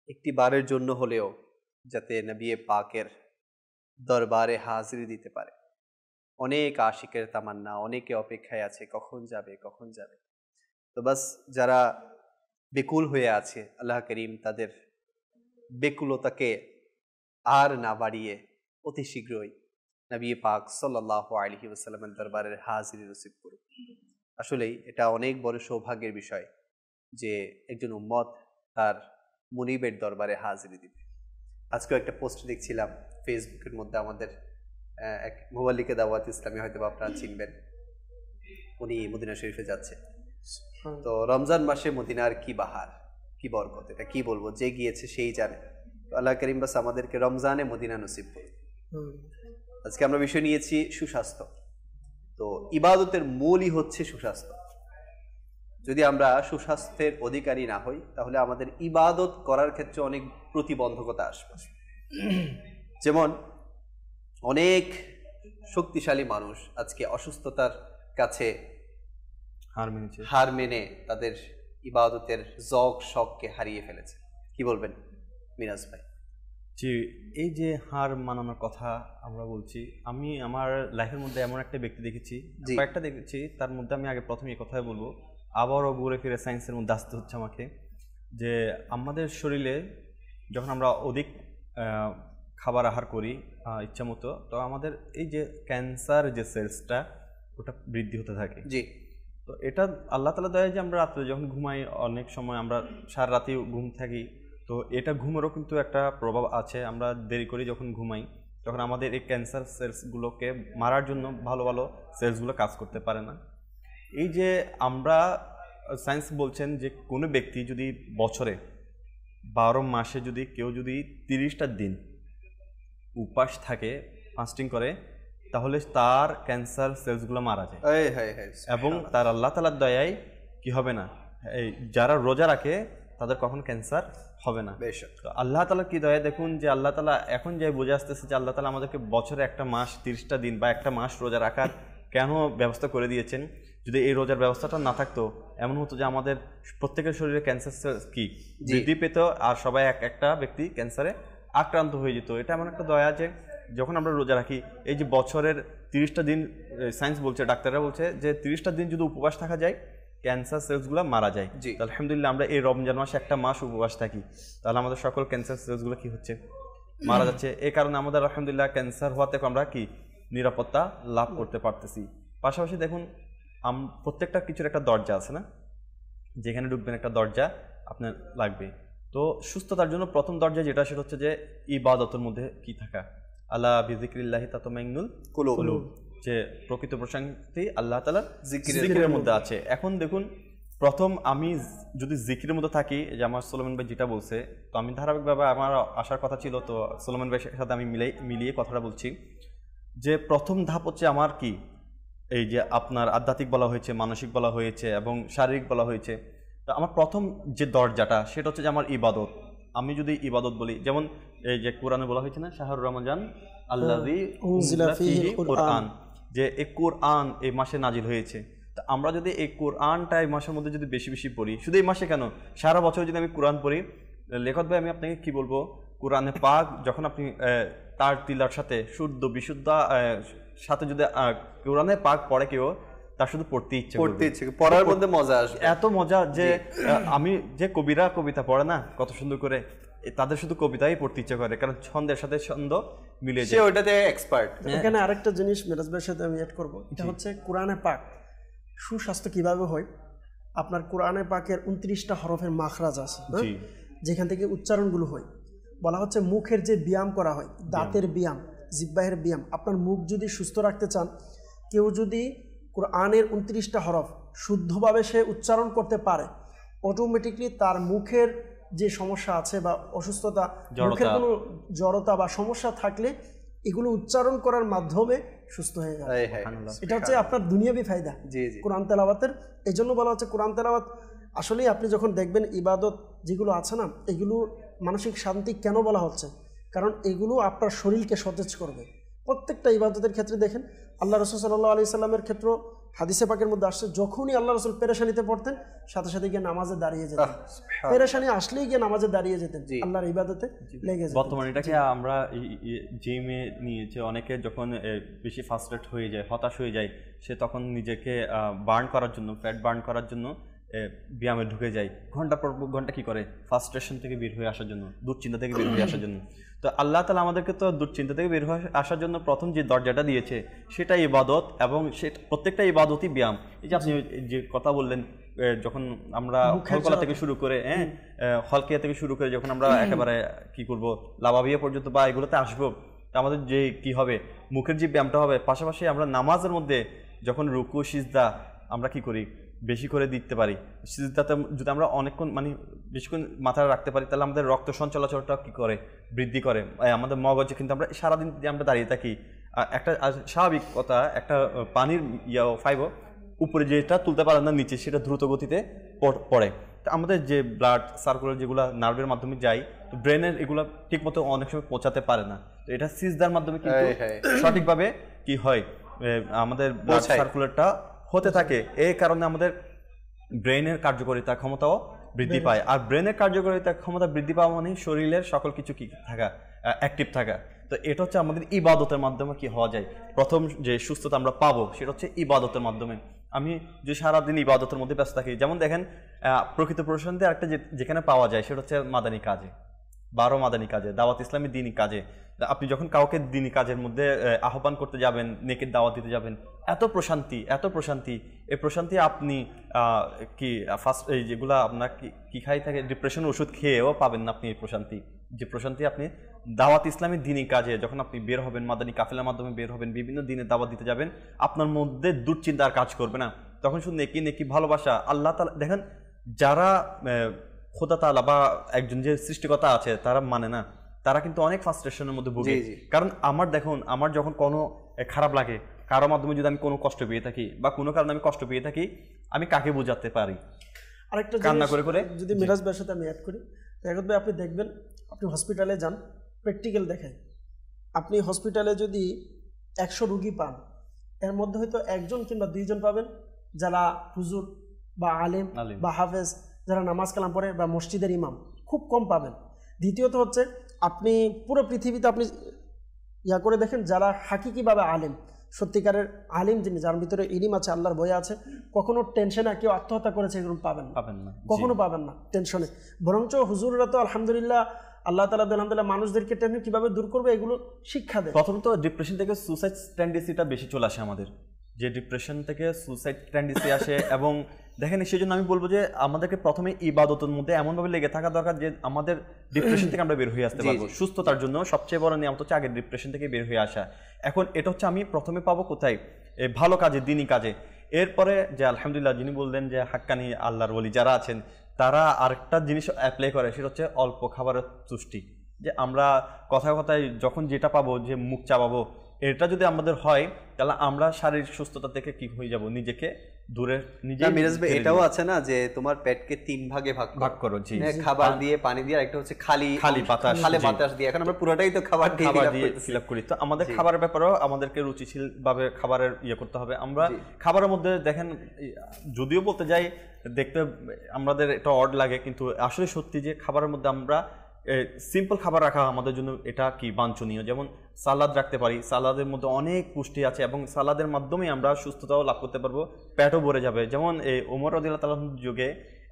Speaker 2: একটি বারের জন্য হলেও যাতে নবী পাকের দরবারে হাজিরি দিতে পারে। অনেক আশিকের তামান্না, অনেকে অপেক্ষায় আছে কখন যাবে কখন যাবে। তো বাস যারা বেকুল হয়ে আছে, আল্লাহ করিম তাদের বেকুলতাকে আর না বাড়িয়ে অতি শীঘ্রই নবী পাক সাল্লাল্লাহু আলাইহি ওয়াসাল্লামের দরবারের হাজিরি নসিব করুন। আসলেই এটা অনেক বড় সৌভাগ্যের বিষয় যে একজন উম্মত তার মুনিবের দরবারে হাজিরি দিবে। আজকেও একটা পোস্ট দেখছিলাম ফেসবুকের মধ্যে, আমাদের এক মুবাল্লিকে দাওয়াত ইসলামী, হয়তো আপনারা চিনবেন, উনি মদিনা শরীফে যাচ্ছে। তো রমজান মাসে মদিনার কি বাহার, কি বরকত, এটা কি বলবো, যে গিয়েছে সেই জানে। আল্লাহ করিম বাস আমাদেরকে রমজানে মদিনা নসিব করুন। আজকে আমরা বিষয় নিয়েছি সুস্বাস্থ্য। তো ইবাদতের মূলই হচ্ছে সুস্বাস্থ্য। যদি আমরা সুস্বাস্থ্যের অধিকারী না হই তাহলে আমাদের ইবাদত করার ক্ষেত্রে অনেক প্রতিবন্ধকতা আসবে। যেমন অনেক শক্তিশালী মানুষ আজকে অসুস্থতার কাছে হার মেনে তাদের ইবাদতের শখকে হারিয়ে ফেলেছে। কি বলবেন মিরাজ ভাই?
Speaker 3: জি, এই যে হার মানানোর কথা আমরা বলছি, আমি আমার লাইফের মধ্যে এমন একটা ব্যক্তি দেখেছি, কয়েকটা দেখেছি, তার মধ্যে আমি আগে প্রথমে এই কথাই বলবো, আবারও ঘুরে ফিরে সায়েন্সের মধ্যে আসতে হচ্ছে আমাকে, যে আমাদের শরীরে যখন আমরা অধিক খাবার আহার করি ইচ্ছা মতো, তো আমাদের এই যে ক্যান্সার যে সেলসটা ওটা বৃদ্ধি হতে থাকে।
Speaker 2: জি,
Speaker 3: তো এটা আল্লাহ তাআলা দয়া যে আমরা রাত্রে যখন ঘুমাই, অনেক সময় আমরা সারা রাতেই ঘুম থাকি, তো এটা ঘুমেরও কিন্তু একটা প্রভাব আছে। আমরা দেরি করে যখন ঘুমাই তখন আমাদের এই ক্যান্সার সেলসগুলোকে মারার জন্য ভালো ভালো সেলসগুলো কাজ করতে পারে না। এই যে আমরা সায়েন্স বলছেন যে কোনো ব্যক্তি যদি বছরে 12 মাসে যদি কেউ যদি 30টা দিন উপবাস থাকে, ফাস্টিং করে, তাহলে তার ক্যান্সার সেলসগুলো মারা যায় এবং তার আল্লাহ তাআলার দয়ায় কি হবে না, এই যারা রোজা রাখে তাদের কখন ক্যান্সার হবে না। তো আল্লাহ তাআলা কি দয়া, দেখুন যে আল্লাহ তাআলা এখন যে বুঝে আসতেছে যে আল্লাহ তাআলা আমাদেরকে বছরে একটা মাস 30টা দিন বা একটা মাস রোজা রাখার কেন ব্যবস্থা করে দিয়েছেন। যদি এই রোজার ব্যবস্থাটা না থাকতো এমন হতো যে আমাদের প্রত্যেকের শরীরে ক্যান্সার কি বৃদ্ধি পেত আর সবাই একটা ব্যক্তি ক্যান্সারে আক্রান্ত হয়ে যেত। এটা এমন একটা দয়া যে যখন আমরা রোজা রাখি, এই যে বছরের 30টা দিন, সায়েন্স বলছে, ডাক্তাররা বলছে যে 30টা দিন যদি উপবাস থাকা যায় ক্যান্সার সেলসগুলো মারা যায়। আলহামদুলিল্লাহ আমরা এই রমজান মাসে একটা মাস উপবাস থাকি, তাহলে আমাদের সকল ক্যান্সার সেলসগুলো কি হচ্ছে, মারা যাচ্ছে। এই কারণে আমাদের আলহামদুলিল্লাহ ক্যান্সার হওয়া থেকে আমরা কি নিরাপত্তা লাভ করতে পারতেছি। পাশাপাশি দেখুন প্রত্যেকটা কিছুর একটা দরজা আছে না, যেখানে ঢুকবেন একটা দরজা আপনার লাগবে। তো সুস্থতার জন্য প্রথম দরজা যেটা, সেটা হচ্ছে যে ইবাদতের মধ্যে কি থাকা। আল্লাহ বিযিকরিল্লাহি তাতমাইন্নুল কুলুব, যে প্রকৃত প্রশান্তি আল্লাহ তাআলার জিকিরের মধ্যে আছে। এখন দেখুন প্রথম আমি যদি জিকিরের মধ্যে থাকি, যে আমার সুলাইমান ভাই যেটা বলছে, তো আমি ধারাবাহিকভাবে আমার আসার কথা ছিল, তো সুলাইমান ভাইয়ের সাথে আমি মিলিয়ে কথাটা বলছি যে প্রথম ধাপ হচ্ছে আমার কি, এই যে আপনার আধ্যাত্মিক বলা হয়েছে, মানসিক বলা হয়েছে এবং শারীরিক বলা হয়েছে। তো আমার প্রথম যে দরজাটা সেটা হচ্ছে যে আমার ইবাদত। আমি যদি ইবাদত বলি, যেমন এই যে কোরআনে বলা হয়েছে না, শাহরুর রমজান আল্লাযী উনজিলা ফীহিল কুরআন, যে এই কোরআন এই মাসে নাজিল হয়েছে। তো আমরা যদি এই কোরআনটা এই মাসের মধ্যে যদি বেশি বেশি পড়ি, শুধু এই মাসে কেন, সারা বছর যদি আমি কোরআন পড়ি, লেখক ভাই আমি আপনাকে কি বলবো, কোরআনে পাক যখন আপনি তার তিলার সাথে শুদ্ধ বিশুদ্ধ সাথে যদি কোরআনে পাক পড়ে কেউ, তার শুধু পড়তে ইচ্ছে
Speaker 2: পড়ার মধ্যে মজা আসবে,
Speaker 3: এত মজা যে আমি যে কবিরা কবিতা পড়ে না কত সুন্দর করে, তাদের শুধু কবিতাই পড়তে ইচ্ছে করে, কারণ ছন্দের সাথে ছন্দ মিলে যায়,
Speaker 2: ওইটাতে এক্সপার্ট।
Speaker 9: এখানে আরেকটা জিনিস মেরাজ ভাইয়ের সাথে আমি অ্যাড করবো, এটা হচ্ছে কোরআনে পাক সুস্বাস্থ্য কিভাবে হয়। আপনার কোরআনে পাকের 29টা হরফের মাখরাজ আছে, যেখান থেকে উচ্চারণগুলো হয়। বলা হচ্ছে মুখের যে ব্যায়াম করা হয়, দাঁতের ব্যায়াম, জিহ্বার ব্যায়াম। আপনার মুখ যদি সুস্থ রাখতে চান, কেউ যদি কোরআনের 29টা হরফ শুদ্ধভাবে সে উচ্চারণ করতে পারে, অটোমেটিকলি তার মুখের যে সমস্যা আছে বা অসুস্থতা, মুখের কোনো জড়তা বা সমস্যা থাকলে এগুলো উচ্চারণ করার মাধ্যমে সুস্থ হয়ে যাবে। এটা হচ্ছে আপনার দুনিয়াবি ফায়দা কোরআন তেলাওয়াতের। এই জন্য বলা হচ্ছে কোরআন তেলাওয়াত আসলেই আপনি যখন দেখবেন ইবাদত যেগুলো আছে না, এগুলো মানসিক শান্তি কেন বলা হচ্ছে, কারণ এগুলো আপনার শরীরকে সতেজ করবে। প্রত্যেকটা ইবাদতের ক্ষেত্রে দেখেন, আল্লাহ রাসূল সাল্লাল্লাহু আলাইহি সাল্লামের ক্ষেত্রে হাদিসে পাকের মধ্যে আসছে, যখনই আল্লাহ রাসূল পেরেশানিতে পড়তেন সাথে সাথে গিয়ে নামাজে দাঁড়িয়ে যেতেন, পেরেশানি আসলেই গিয়ে নামাজে দাঁড়িয়ে যেতেন, আল্লাহর ইবাদতে লেগে যেতেন।
Speaker 3: বর্তমানে এটাকে আমরা জিমে নিয়েছে অনেকে, যখন বেশি ফাস্ট্রেট হয়ে যায়, হতাশ হয়ে যায়, সে তখন নিজেকে বার্ন করার জন্য, ফ্যাট বার্ন করার জন্য ব্যায়ামে ঢুকে যায়, ঘন্টা পর ঘন্টা কি করে, ফাস্ট্রেশন থেকে বের হয়ে আসার জন্য, দুশ্চিন্তা থেকে বের হয়ে আসার জন্য। তো আল্লাহ তাআলা আমাদেরকে তো দুশ্চিন্তা থেকে বের হয়ে আসার জন্য প্রথম যে দরজাটা দিয়েছে সেটা ইবাদত, এবং সেটা প্রত্যেকটা ইবাদতই ব্যায়াম। এই যে আপনি যে কথা বললেন, যখন আমরা হলকলা থেকে শুরু করে হলকিয়া থেকে শুরু করে যখন আমরা একেবারে কি করব লাভাবিয়া পর্যন্ত বা এগুলোতে আসবো, আমাদের যে কি হবে, মুখের যে ব্যায়ামটা হবে, পাশাপাশি আমরা নামাজের মধ্যে যখন রুকু সিজদা আমরা কি করি, বেশি করে দিতে পারি। সিজদাতে যদি আমরা অনেকক্ষণ বেশিক্ষণ মাথায় রাখতে পারি, তাহলে আমাদের রক্ত সঞ্চালনটা কি করে, বৃদ্ধি করে। আমাদের মগজে কিন্তু আমরা সারাদিন যদি আমরা দাঁড়িয়ে থাকি, একটা স্বাভাবিক কথা, একটা পানির ফাইবর উপরে যেটা তুলতে পারে না, নিচে সেটা দ্রুত গতিতে পড়ে। তো আমাদের যে ব্লাড সার্কুলার যেগুলো নার্ভের মাধ্যমে যায়, তো ব্রেনের এগুলো ঠিক মতো অনেক সময় পৌঁছাতে পারে না। তো এটা সিজদার মাধ্যমে কিন্তু সঠিকভাবে কি হয়, আমাদের ব্লাড সার্কুলারটা হতে থাকে। এই কারণে আমাদের ব্রেনের কার্যকারিতা ক্ষমতাও বৃদ্ধি পায়। আর ব্রেনের কার্যকারিতা ক্ষমতা বৃদ্ধি পাওয়া মানে শরীরের সকল কিছু কি থাকা, অ্যাক্টিভ থাকা। তো এটা হচ্ছে আমাদের ইবাদতের মাধ্যমে কি হওয়া যায়। প্রথম যে সুস্থতা আমরা পাবো সেটা হচ্ছে ইবাদতের মাধ্যমে। আমি যে সারাদিন ইবাদতের মধ্যে ব্যস্ত থাকি, যেমন দেখেন প্রকৃত প্রশান্তি একটা যেখানে পাওয়া যায় সেটা হচ্ছে মাদানী কাজে, 12 মাদানী কাজে, দাওয়াত ইসলামী দিনী কাজে। আপনি যখন কাউকে দিনী কাজের মধ্যে আহ্বান করতে যাবেন, নেকের দাওয়াত দিতে যাবেন, এত প্রশান্তি, এত প্রশান্তি। এই প্রশান্তি আপনি কি ফার্স্ট এই যেগুলো আপনার কি খাই থাকে, ডিপ্রেশন ওষুধ খেয়েও পাবেন না আপনি এই প্রশান্তি। যে প্রশান্তি আপনি দাওয়াত ইসলামী দিনী কাজে যখন আপনি বের হবেন, মাদানী কাফেলার মাধ্যমে বের হবেন, বিভিন্ন দিনে দাওয়াত দিতে যাবেন, আপনার মধ্যে দুশ্চিন্তা আর কাজ করবে না। তখন শুধু নেকি নেকি ভালোবাসা। আল্লাহ তাআলা দেখেন, যারা খোদা তাআলা বা একজন যে সৃষ্টিকর্তা আছে তারা মানে না, তারা কিন্তু অনেক ফ্রাস্ট্রেশনের মধ্যে ভোগে। কারণ আমার যখন কোনো খারাপ লাগে, কারোর মাধ্যমে যদি আমি কোনো কষ্ট পেয়ে থাকি বা কোনো কারণে আমি কষ্ট পেয়ে থাকি, আমি কাকে বোঝাতে পারি?
Speaker 9: আরেকটা
Speaker 3: কান্না করে করে।
Speaker 9: যদি মিরাজ ভাইয়ের সাথে আমি অ্যাড করি, জায়গত ভাই আপনি দেখবেন, আপনি হসপিটালে যান, প্র্যাকটিক্যাল দেখায়, আপনি হসপিটালে যদি 100 রুগী পান, এর মধ্যে হয়তো 1জন কিংবা 2জন পাবেন যারা হুজুর বা আলেম বা হাফেজ, যারা নামাজ কালাম পড়ে বা মসজিদের ইমাম, খুব কম পাবেন। দ্বিতীয়ত হচ্ছে আপনি পুরো পৃথিবীতে আপনি করে দেখেন যারা হাকিকিভাবে আলেম, সত্যিকারের আলিম যিনি, যার ভিতরে ইলিম আছে, আল্লাহর ভয় আছে, কখনো টেনশনে কেউ আত্মহত্যা করেছে এগুলো পাবেন না, কখনো পাবেন না টেনশনে। বরঞ্চ হুজুররা তো আলহামদুলিল্লাহ, আল্লাহ তাআলা আলহামদুলিল্লাহ মানুষদেরকে টেনশন কীভাবে দূর করবে এগুলো শিক্ষা দেয়।
Speaker 3: প্রথমত ডিপ্রেশন থেকে সুসাইড টেন্ডেন্সিটা বেশি চলে আসে আমাদের, যে ডিপ্রেশন থেকে সুসাইড টেন্ডেন্সি আসে। এবং দেখেন, সেই জন্য আমি বলবো যে আমাদেরকে প্রথমে ইবাদতের মধ্যে এমনভাবে লেগে থাকা দরকার যে আমাদের ডিপ্রেশন থেকে আমরা বের হয়ে আসতে পারবো। সুস্থতার জন্য সবচেয়ে বড় নিয়ম হচ্ছে আগে ডিপ্রেশন থেকে বের হয়ে আসা। এখন এটা হচ্ছে আমি প্রথমে পাবো কোথায়? ভালো কাজে, দিনী কাজে। এরপরে যে আলহামদুলিল্লাহ যিনি বললেন যে হাক্কানি আল্লাহর ওলি যারা আছেন, তারা আরেকটা জিনিস অ্যাপ্লাই করে, সেটা হচ্ছে অল্প খাবারের তুষ্টি। যে আমরা কথায় কথায় যখন যেটা পাবো, যে মুখ চাবাবো, এটা যদি আমাদের হয়, তাহলে আমরা শারীরিক সুস্থতা থেকে কি হয়ে যাব, নিজেকে দূরে নিজে।
Speaker 2: মিরাজ ভাই, এটাও আছে না যে তোমার পেটকে 3 ভাগে ভাগ করো, খাবার দিয়ে, পানি দিয়ে, একটা হচ্ছে খালি বাতাস দিয়ে। এখন আমরা পুরোটাই তো খাবার দিয়ে
Speaker 3: ফিল আপ করি। তো আমাদের খাবারের ব্যাপারেও আমাদেরকে রুচিশীল ভাবে খাবারের করতে হবে। আমরা খাবারের মধ্যে দেখেন, যদিও বলতে যাই দেখতে আমাদের এটা অড লাগে, কিন্তু আসলে সত্যি যে খাবারের মধ্যে আমরা সিম্পল খাবার রাখা আমাদের জন্য এটা কি বাঞ্ছনীয়। যেমন সালাদ রাখতে পারি, সালাদের মধ্যে অনেক পুষ্টি আছে এবং সালাদের মাধ্যমে আমরা সুস্থতাও লাভ করতে পারবো, পেটও ভরে যাবে। যেমন এই ওমর রাদিয়াল্লাহু তাআলার যুগে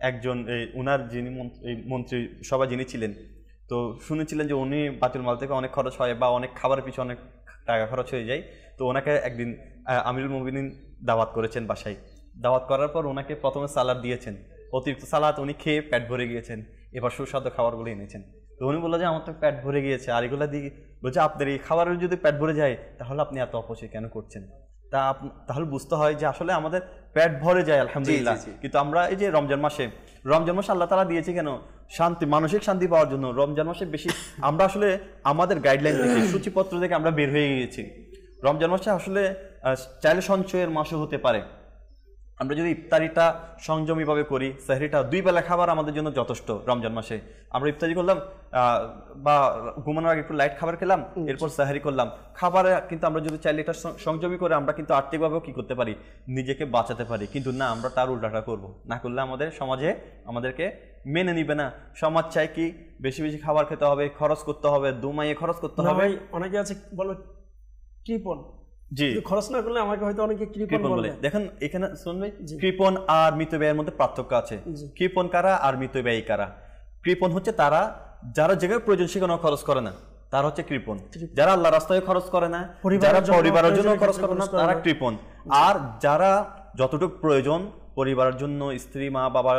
Speaker 3: একজন উনার যিনি মন্ত্রী সভা যিনি ছিলেন, তো শুনেছিলেন যে উনি বাতুল মাল থেকে অনেক খরচ হয় বা অনেক খাবারের পিছনে অনেক টাকা খরচ হয়ে যায়। তো ওনাকে একদিন আমিরুল মুমিনিন দাওয়াত করেছেন বাসায়। দাওয়াত করার পর ওনাকে প্রথমে সালাদ দিয়েছেন, অতিরিক্ত সালাদ উনি খেয়ে পেট ভরে গিয়েছেন। এবার সুস্বাদু খাবারগুলো এনেছেন, তো উনি বললো যে আমার তো পেট ভরে গিয়েছে, আর এগুলো দিয়ে বলছে আপনার এই খাবারের যদি পেট ভরে যায় তাহলে আপনি এত অপচয় কেন করছেন? তাহলে বুঝতে হয় যে আসলে আমাদের পেট ভরে যায় আলহামদুলিল্লাহ, কিন্তু আমরা এই যে রমজান মাসে আল্লাহ তাআলা দিয়েছে কেন? শান্তি, মানসিক শান্তি পাওয়ার জন্য। রমজান মাসে বেশি আমরা আসলে আমাদের গাইডলাইন থেকে, সূচিপত্র থেকে আমরা বের হয়ে গিয়েছি। রমজান মাসে আসলে চাইলে সঞ্চয়ের মাসও হতে পারে। আমরা যদি ইফতারিটা সংযমীভাবে করি, সাহরিটা 2 বেলা খাবার আমাদের জন্য যথেষ্ট। রমজান মাসে আমরা ইফতারি করলাম বা ঘুমানোর আগে একটু লাইট খাবার খেলাম, এরপর সাহরি করলাম। খাবারে কিন্তু আমরা যদি চাইলে এটা সংযমী করে আমরা কিন্তু আর্থিকভাবেও কি করতে পারি, নিজেকে বাঁচাতে পারি। কিন্তু না, আমরা তার উল্টাটা করব, না করলে আমাদের সমাজে আমাদেরকে মেনে নিবে না। সমাজ চাই কি বেশি বেশি খাবার খেতে হবে, খরচ করতে হবে, দুমাইয়ে খরচ করতে হবে।
Speaker 9: অনেকে আছে বলবে কৃপণ,
Speaker 3: জি
Speaker 9: খরচ না করলে আমাকে হয়তো অনেকে কৃপণ বলে।
Speaker 3: দেখেন এখানে শুনবে, কৃপণ আর মিতব্যয়ের মধ্যে পার্থক্য আছে। কৃপণ কারা আর মিতব্যয়ী কারা? কৃপণ হচ্ছে তারা যারা যেখানে প্রয়োজন সেখানে খরচ করে না, তারা হচ্ছে কৃপণ। যারা আল্লাহর রাস্তায় খরচ করে না, যারা পরিবারের জন্য খরচ করে না, তারা কৃপণ। আর যারা যতটুকু প্রয়োজন পরিবারের জন্য, স্ত্রী, মা, বাবা,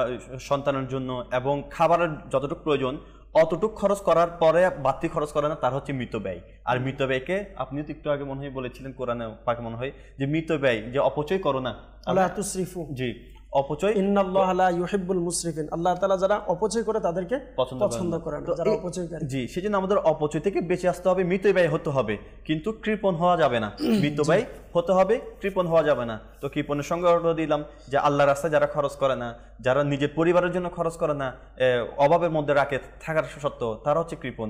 Speaker 3: সন্তানের জন্য এবং খাবারের যতটুকু প্রয়োজন অতটুক খরচ করার পরে বাড়তি খরচ করে না, তার হচ্ছে মিতব্যয়। আর মিতব্যয়কে আপনিও তো একটু আগে মনে হয় বলেছিলেন, কোরআনে পাকে মনে হয় যে মিতব্যয়, যে অপচয় করো না,
Speaker 9: আল্লাহ তুসরিফু,
Speaker 3: জি অপচয়,
Speaker 9: ইন্নাল্লাহা লা ইউহিব্বুল মুসরিফিন, আল্লাহ তাআলা যারা অপচয় করে তাদেরকে পছন্দ করেন না, যারা অপচয় করে।
Speaker 3: জি, সেজন্য আমাদের অপচয় থেকে বেঁচে আসতে হবে, মিতব্যয় হতে হবে, কিন্তু কৃপণ হওয়া যাবে না। মিতব্যয় হতে হবে, কৃপণ হওয়া যাবে না। তো কৃপণের সঙ্গে অর্থ দিলাম যে আল্লাহর রাস্তায় যারা খরচ করে না, যারা নিজের পরিবারের জন্য খরচ করে না, অভাবের মধ্যে রাখে থাকার সত্ত্বেও, তারা হচ্ছে কৃপণ।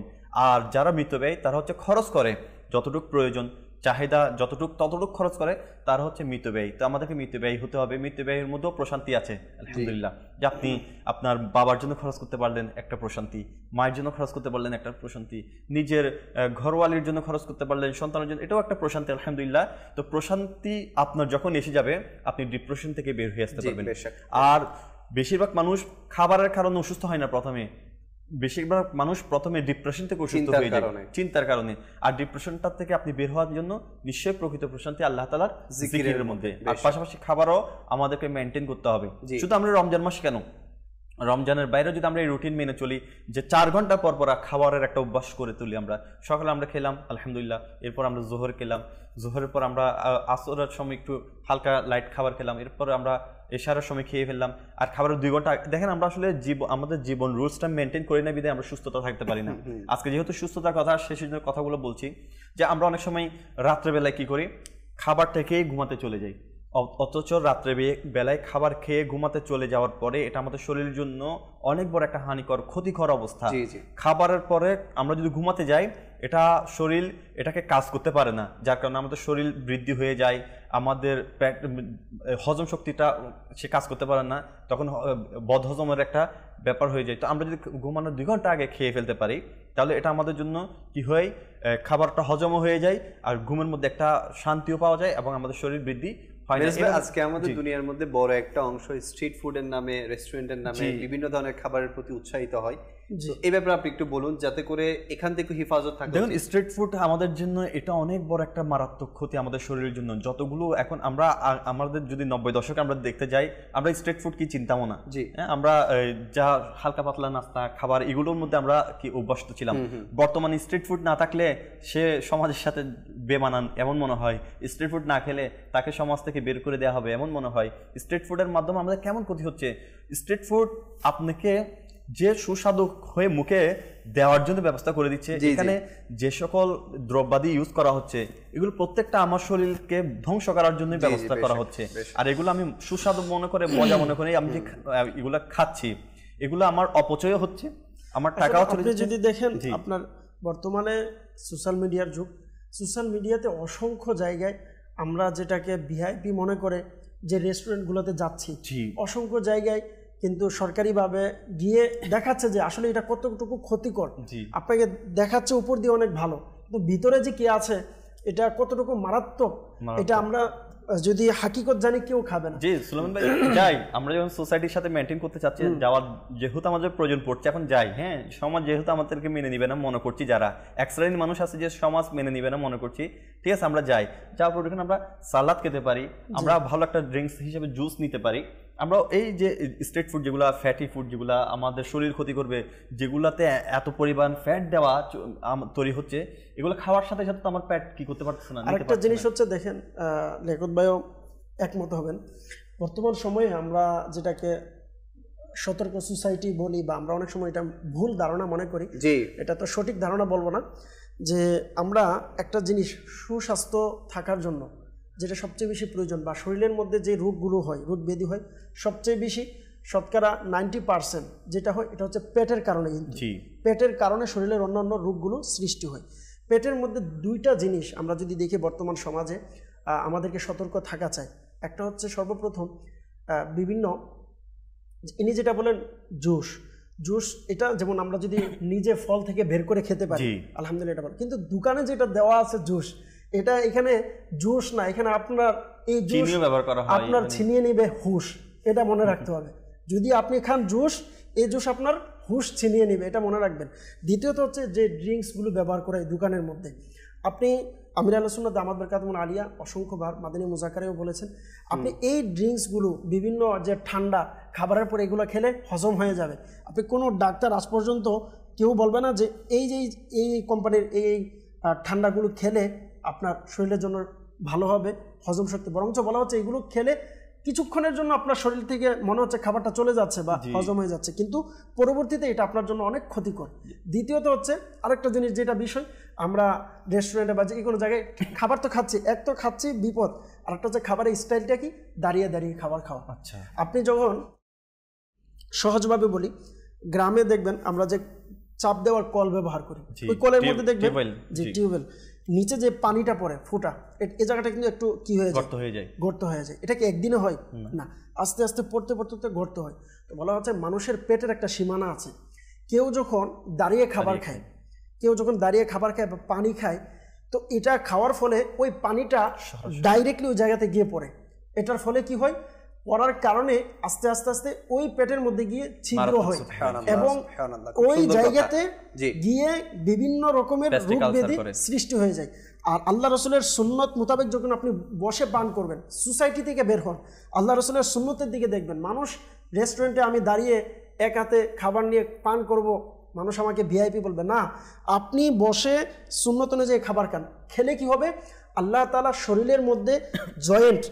Speaker 3: আর যারা মিতব্যয়, তারা হচ্ছে খরচ করে যতটুকু প্রয়োজন, চাহিদা যতটুকু ততটুকু খরচ করে, তারা হচ্ছে মিতব্যয়ী। তো আমাদেরকে মিতব্যয়ী হতে হবে। মিতব্যয়ের মধ্যেও প্রশান্তি আছে আলহামদুলিল্লাহ, যে আপনি আপনার বাবার জন্য খরচ করতে পারলেন, একটা প্রশান্তি। মায়ের জন্য খরচ করতে পারলেন, একটা প্রশান্তি। নিজের ঘরওয়ালির জন্য খরচ করতে পারলেন, সন্তানের জন্য, এটাও একটা প্রশান্তি আলহামদুলিল্লাহ। তো প্রশান্তি আপনার যখন এসে যাবে, আপনি ডিপ্রেশন থেকে বের হয়ে আসতে পারবেন। আর বেশিরভাগ মানুষ খাবারের কারণে অসুস্থ হয় না, বেশিরভাগ মানুষ প্রথমে ডিপ্রেশন থেকে অসুস্থ হয়ে যায় চিন্তার কারণে। আর ডিপ্রেশনটা থেকে আপনি বের হওয়ার জন্য নিশ্চয়ই প্রকৃত প্রশান্তি আল্লাহ তাআলার জিকিরের মধ্যে। আর পাশাপাশি খাবারও আমাদেরকে মেনটেন করতে হবে। শুধু আমরা রমজান মাস কেন, রমজানের বাইরে যদি আমরা এই রুটিন মেনে চলি, যে 4 ঘন্টা পর পর খাবারের একটা অভ্যাস করে তুলি। আমরা সকালে আমরা খেলাম আলহামদুলিল্লাহ, এরপর আমরা জোহর খেলাম, জোহরের পর আমরা আসরের সময় একটু হালকা লাইট খাবার খেলাম, এরপর আমরা এশারের সময় খেয়ে ফেললাম, আর খাবারের 2 ঘন্টা দেখেন আমরা আসলে আমাদের জীবন রুলসটা মেনটেন করি না বিধায় আমরা সুস্থতা থাকতে পারি না। আজকে যেহেতু সুস্থতার কথা, সেই কথাগুলো বলছি যে আমরা অনেক সময় রাত্রেবেলায় কি করি, খাবারটা খেয়ে ঘুমাতে চলে যাই, অথচ রাত্রে বেলায় খাবার খেয়ে ঘুমাতে চলে যাওয়ার পরে এটা আমাদের শরীরের জন্য অনেক বড় একটা হানিকর ক্ষতিকর অবস্থা। খাবারের পরে আমরা যদি ঘুমাতে যাই, এটা শরীর এটাকে কাজ করতে পারে না, যার কারণে আমাদের শরীর বৃদ্ধি হয়ে যায়, আমাদের হজম শক্তিটা সে কাজ করতে পারে না, তখন বদহজমের একটা ব্যাপার হয়ে যায়। তো আমরা যদি ঘুমানোর 2 ঘন্টা আগে খেয়ে ফেলতে পারি, তাহলে এটা আমাদের জন্য কি হয়, খাবারটা হজমও হয়ে যায়, আর ঘুমের মধ্যে একটা শান্তিও পাওয়া যায় এবং আমাদের শরীর বৃদ্ধি।
Speaker 2: আজকে আমাদের দুনিয়ার মধ্যে বড় একটা অংশ স্ট্রিট ফুডের নামে, রেস্টুরেন্টের নামে বিভিন্ন ধরনের খাবারের প্রতি উৎসাহিত হয়। এই ব্যাপারে আপনি একটু বলুন, যাতে করে এখান থেকে হেফাজত থাকে।
Speaker 3: দেখুন, স্ট্রিট ফুড আমাদের জন্য এটা অনেক বড় একটা মারাত্মক ক্ষতি আমাদের শরীরের জন্য। যতগুলো এখন আমাদের যদি 90 দশকে আমরা দেখতে যাই, আমরা স্ট্রিট ফুড কি চিন্তামো না, আমরা যা হালকা পাতলা নাস্তা খাবার এগুলোর মধ্যে আমরা কি অভ্যস্ত ছিলাম। বর্তমানে স্ট্রিট ফুড না থাকলে সে সমাজের সাথে বেমানান এমন মনে হয়, স্ট্রিট ফুড না খেলে তাকে সমাজ থেকে বের করে দেওয়া হবে এমন মনে হয়। স্ট্রিট ফুডের মাধ্যমে আমাদের কেমন ক্ষতি হচ্ছে, স্ট্রিট ফুড আপনাকে যে সুস্বাদু হয়ে মুখে দেওয়ার জন্য ব্যবস্থা করে দিচ্ছে, এখানে যে সকল দ্রব্যাদি ইউজ করা হচ্ছে এগুলো প্রত্যেকটা আমার শরীরকে ধ্বংস করার জন্য ব্যবস্থা করা হচ্ছে। আর এগুলো আমি সুস্বাদু মনে করে, মজা মনে করে আমি যে এগুলো খাচ্ছি, এগুলো আমার অপচয় হচ্ছে, আমার টাকাও চলে যাচ্ছে।
Speaker 9: যদি দেখেন আপনার বর্তমানে সোশ্যাল মিডিয়ার যুগ, সোশ্যাল মিডিয়াতে অসংখ্য জায়গায় আমরা যেটাকে ভিআইপি মনে করে যে রেস্টুরেন্টগুলোতে যাচ্ছি, অসংখ্য জায়গায় কিন্তু সরকারিভাবে গিয়ে দেখাচ্ছে যে আসলে এটা কতটুকু ক্ষতিকর, আপনাকে দেখাচ্ছে উপর দিয়ে অনেক ভালো, কিন্তু ভিতরে যে কি আছে এটা কতটুকু মারাত্মক, এটা আমরা যদি হাকিকত জানি কেউ খাবে না।
Speaker 3: জি সুলেমান ভাই, যাই আমরা যখন সোসাইটির সাথে মেনটেন করতে চাচ্ছি, যাওয়ার যেহেতু আমাদের প্রয়োজন পড়ছে, এখন যাই, হ্যাঁ সমাজ যেহেতু আমাদেরকে মেনে নিবে না মনে করছি, যারা এক শ্রেণীর মানুষ আছে যে সমাজ মেনে নিবে না মনে করছি, ঠিক আছে আমরা যাই, যাওয়ার পর এখানে আমরা সালাদ খেতে পারি, আমরা ভালো একটা ড্রিঙ্কস হিসেবে জুস নিতে পারি। আমরা এই যে স্ট্রিট ফুড যেগুলো ফ্যাটি ফুড, যেগুলো আমাদের শরীর ক্ষতি করবে, যেগুলাতে এত পরিমাণ ফ্যাট দেওয়া তৈরি হচ্ছে, এগুলো খাওয়ার সাথে সাথে তো আমার পেট কি করতে পারছে না।
Speaker 9: আরেকটা জিনিস হচ্ছে, দেখেন লেখক ভাইও একমত হবেন, বর্তমান সময়ে আমরা যেটাকে সতর্ক সোসাইটি বলি বা আমরা অনেক সময় এটা ভুল ধারণা মনে করি, এটা তো সঠিক ধারণা বলবো না, যে আমরা একটা জিনিস সুস্বাস্থ্য থাকার জন্য যেটা সবচেয়ে বেশি প্রয়োজন বা শরীরের মধ্যে যে রোগগুলো হয়, রোগ ব্যাধি হয়, সবচেয়ে বেশি শতকরা 90% যেটা হয় এটা হচ্ছে পেটের কারণে। কিন্তু পেটের কারণে শরীরের অন্যান্য রোগগুলো সৃষ্টি হয়। পেটের মধ্যে 2টা জিনিস আমরা যদি দেখি বর্তমান সমাজে আমাদেরকে সতর্ক থাকা চাই। একটা হচ্ছে সর্বপ্রথম বিভিন্ন, ইনি যেটা বলেন জুস, এটা যেমন আমরা যদি নিজে ফল থেকে বের করে খেতে পারি আলহামদুলিল্লাহ এটা ভালো, কিন্তু দোকানে যেটা দেওয়া আছে জুস, এটা এখানে জুস না, এখানে আপনার এই জুস আপনার ছিনিয়ে নেবে হুশ, এটা মনে রাখতে হবে। যদি আপনি খান জুস, এই জুস আপনার হুশ ছিনিয়ে নেবে, এটা মনে রাখবেন। দ্বিতীয়ত হচ্ছে যে ড্রিঙ্কসগুলো ব্যবহার করে দোকানের মধ্যে, আপনি আমির আহলে সুন্নাত দামাত বরকাতুহুম আলিয়া অসংখ্যবার মাদানী মুজাক্কারেও বলেছেন, আপনি এই ড্রিঙ্কসগুলো বিভিন্ন যে ঠান্ডা খাবারের পরে এগুলো খেলে হজম হয়ে যাবে। আপনি কোনো ডাক্তার আজ পর্যন্ত কেউ বলবে না যে এই কোম্পানির এই ঠান্ডাগুলো খেলে আপনার শরীরের জন্য ভালো হবে, হজম শক্তি, বরঞ্চ বলা হচ্ছে এগুলো খেলে কিছুক্ষণের জন্য আপনার শরীর থেকে মনে হচ্ছে খাবারটা চলে যাচ্ছে বা হজম হয়ে যাচ্ছে, কিন্তু পরবর্তীতে এটা আপনার জন্য অনেক ক্ষতিকর। দ্বিতীয়ত হচ্ছে আরেকটা জিনিস যেটা বিষয়, আমরা রেস্টুরেন্টে বা যে কোনো জায়গায় খাবার তো খাচ্ছি, এক তো খাচ্ছি বিপদ, আর একটা হচ্ছে খাবারের স্টাইলটা কি দাঁড়িয়ে দাঁড়িয়ে খাবার খাওয়া। আচ্ছা, আপনি যখন সহজভাবে বলি, গ্রামে দেখবেন আমরা যে চাপ দেওয়ার কল ব্যবহার করি, ওই কলের মধ্যে দেখবেন যে টিউবওয়েল, নিচে যে পানিটা পড়ে ফুটা, এই জায়গাটা কিন্তু একটু কি হয়ে যায়, গর্ত হয়ে যায়। এটা কি একদিনে হয় না, আস্তে আস্তে পড়তে পড়তে গর্ত হয়। তো বলা হচ্ছে মানুষের পেটের একটা সীমানা আছে। কেউ যখন দাঁড়িয়ে খাবার খায়, বা পানি খায়, তো এটা খাওয়ার ফলে ওই পানিটা ডাইরেক্টলি ওই জায়গাতে গিয়ে পড়ে। এটার ফলে কি হয়, পড়ার কারণে আস্তে আস্তে আস্তে ওই পেটের মধ্যে গিয়ে ছিদ্র হয় এবং ওই জায়গাতে গিয়ে বিভিন্ন রকমের রোগ ব্যাধি সৃষ্টি হয়ে যায়। আর আল্লাহ রসুলের সুন্নত মোতাবেক যখন আপনি বসে পান করবেন, সোসাইটি থেকে বের হন, আল্লাহ রসুলের সুন্নতের দিকে দেখবেন। মানুষ রেস্টুরেন্টে আমি দাঁড়িয়ে এক হাতে খাবার নিয়ে পান করব, মানুষ আমাকে ভিআইপি বলবে না। আপনি বসে সুন্নত অনুযায়ী খাবার খান, খেলে কি হবে, আল্লাহ তাআলা শরীরের মধ্যে জয়েন্ট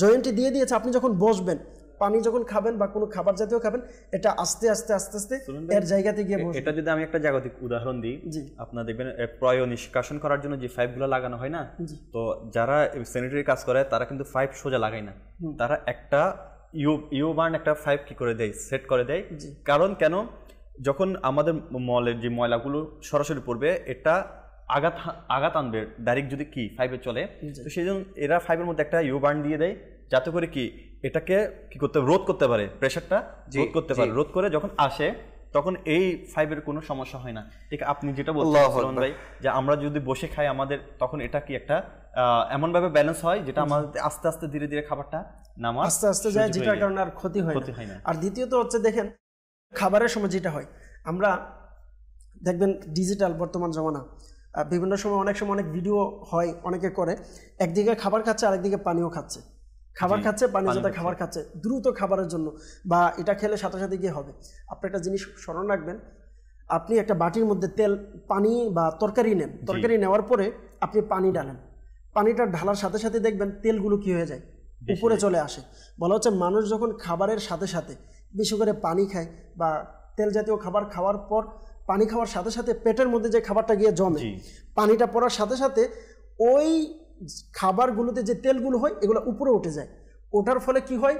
Speaker 9: জয়েন্টে দিয়ে দিয়েছে। আপনি যখন বসবেন, পানি যখন খাবেন বা কোনো খাবার জাতীয় খাবেন, এটা আস্তে আস্তে আস্তে আস্তে এর জায়গাতে গিয়ে বসবে।
Speaker 3: এটা যদি আমি একটা জাগতিক উদাহরণ দিই, আপনারা দেখবেন প্রয় নিষ্কাশন করার জন্য যে পাইপগুলো লাগানো হয় না, তো যারা স্যানিটারি কাজ করে তারা কিন্তু পাইপ সোজা লাগায় না, তারা একটা ইউবার্ন একটা পাইপ কি করে দেয়, সেট করে দেয়। কারণ কেন, যখন আমাদের মলের যে ময়লাগুলো সরাসরি পড়বে, এটা আঘাত আনবে ডাইরেক্ট যদি কি পাইপে চলে, তো সেই জন্য এরা পাইপের মধ্যে একটা ইউবার্ন দিয়ে দেয়, যাতে করে কি এটাকে কি করতে রোধ করতে পারে, প্রেশারটা রোধ করতে পারে। রোধ করে যখন আসে তখন এই ফাইবের কোনো সমস্যা হয় না। ঠিক আপনি যেটা বলছেন ভাই, যে আমরা যদি বসে খাই আমাদের তখন এটা কি একটা এমন ভাবে ব্যালেন্স হয় যেটা আমাদের আস্তে আস্তে ধীরে ধীরে খাবারটা নামা
Speaker 9: আস্তে আস্তে যায়, যেটার কারণে আর ক্ষতি হয় না। আর দ্বিতীয়ত হচ্ছে দেখেন খাবারের সময় যেটা হয়, আমরা দেখবেন ডিজিটাল বর্তমান জমানা, বিভিন্ন সময় অনেক ভিডিও হয়, অনেকে করে একদিকে খাবার খাচ্ছে আরেকদিকে পানিও খাচ্ছে, খাবার খাচ্ছে পানির সাথে খাবার খাচ্ছে দ্রুত খাবারের জন্য, বা এটা খেলে সাথে সাথে গিয়ে হবে। আপনি একটা জিনিস স্মরণ রাখবেন, আপনি একটা বাটির মধ্যে তেল পানি বা তরকারি নেন, তরকারি নেওয়ার পরে আপনি পানি ডালেন, পানিটা ঢালার সাথে সাথে দেখবেন তেলগুলো কি হয়ে যায়, উপরে চলে আসে। বলা হচ্ছে মানুষ যখন খাবারের সাথে সাথে বেশি করে পানি খায় বা তেল জাতীয় খাবার খাওয়ার পর পানি খাওয়ার সাথে সাথে পেটের মধ্যে যে খাবারটা গিয়ে জমে, পানিটা পড়ার সাথে সাথে ওই খাবারগুলোতে যে তেলগুলো হয় এগুলো উপরে উঠে যায়। ওঠার ফলে কি হয়,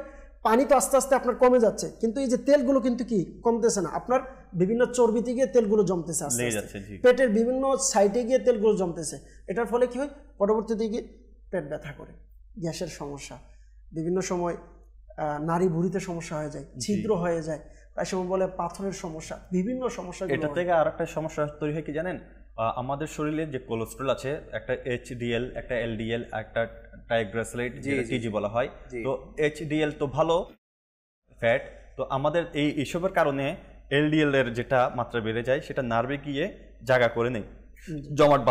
Speaker 9: পানি তো আস্তে আস্তে আপনার কমে যাচ্ছে, কিন্তু এই যে তেলগুলো কিন্তু কি কমতেছে না, আপনার বিভিন্ন চর্বিতে গিয়ে তেলগুলো জমতেছে, আস্তে আস্তে পেটের বিভিন্ন সাইডে গিয়ে তেলগুলো জমতেছে। এটার ফলে কি হয়, পরবর্তীতে গিয়ে পেট ব্যথা করে, গ্যাসের সমস্যা, বিভিন্ন সময় নারী ভুঁড়িতে সমস্যা হয়ে যায়, ছিদ্র হয়ে যায়, প্রায় সময় বলে পাথরের সমস্যা, বিভিন্ন সমস্যা। এটা
Speaker 3: থেকে আর একটা সমস্যা তৈরি হয় কি জানেন, আমাদের শরীরে যে কোলেস্ট্রল আছে, একটা এইচডিএল, একটা এলডিএল, একটা ট্রাইগ্লিসারাইড, টিজি বলা হয়। তো এইচডিএল তো ভালো ফ্যাট, তো আমাদের এইসবের কারণে এলডিএল এর যেটা মাত্রা বেড়ে যায়, সেটা নার্ভে গিয়ে জায়গা করে নেই, জমাট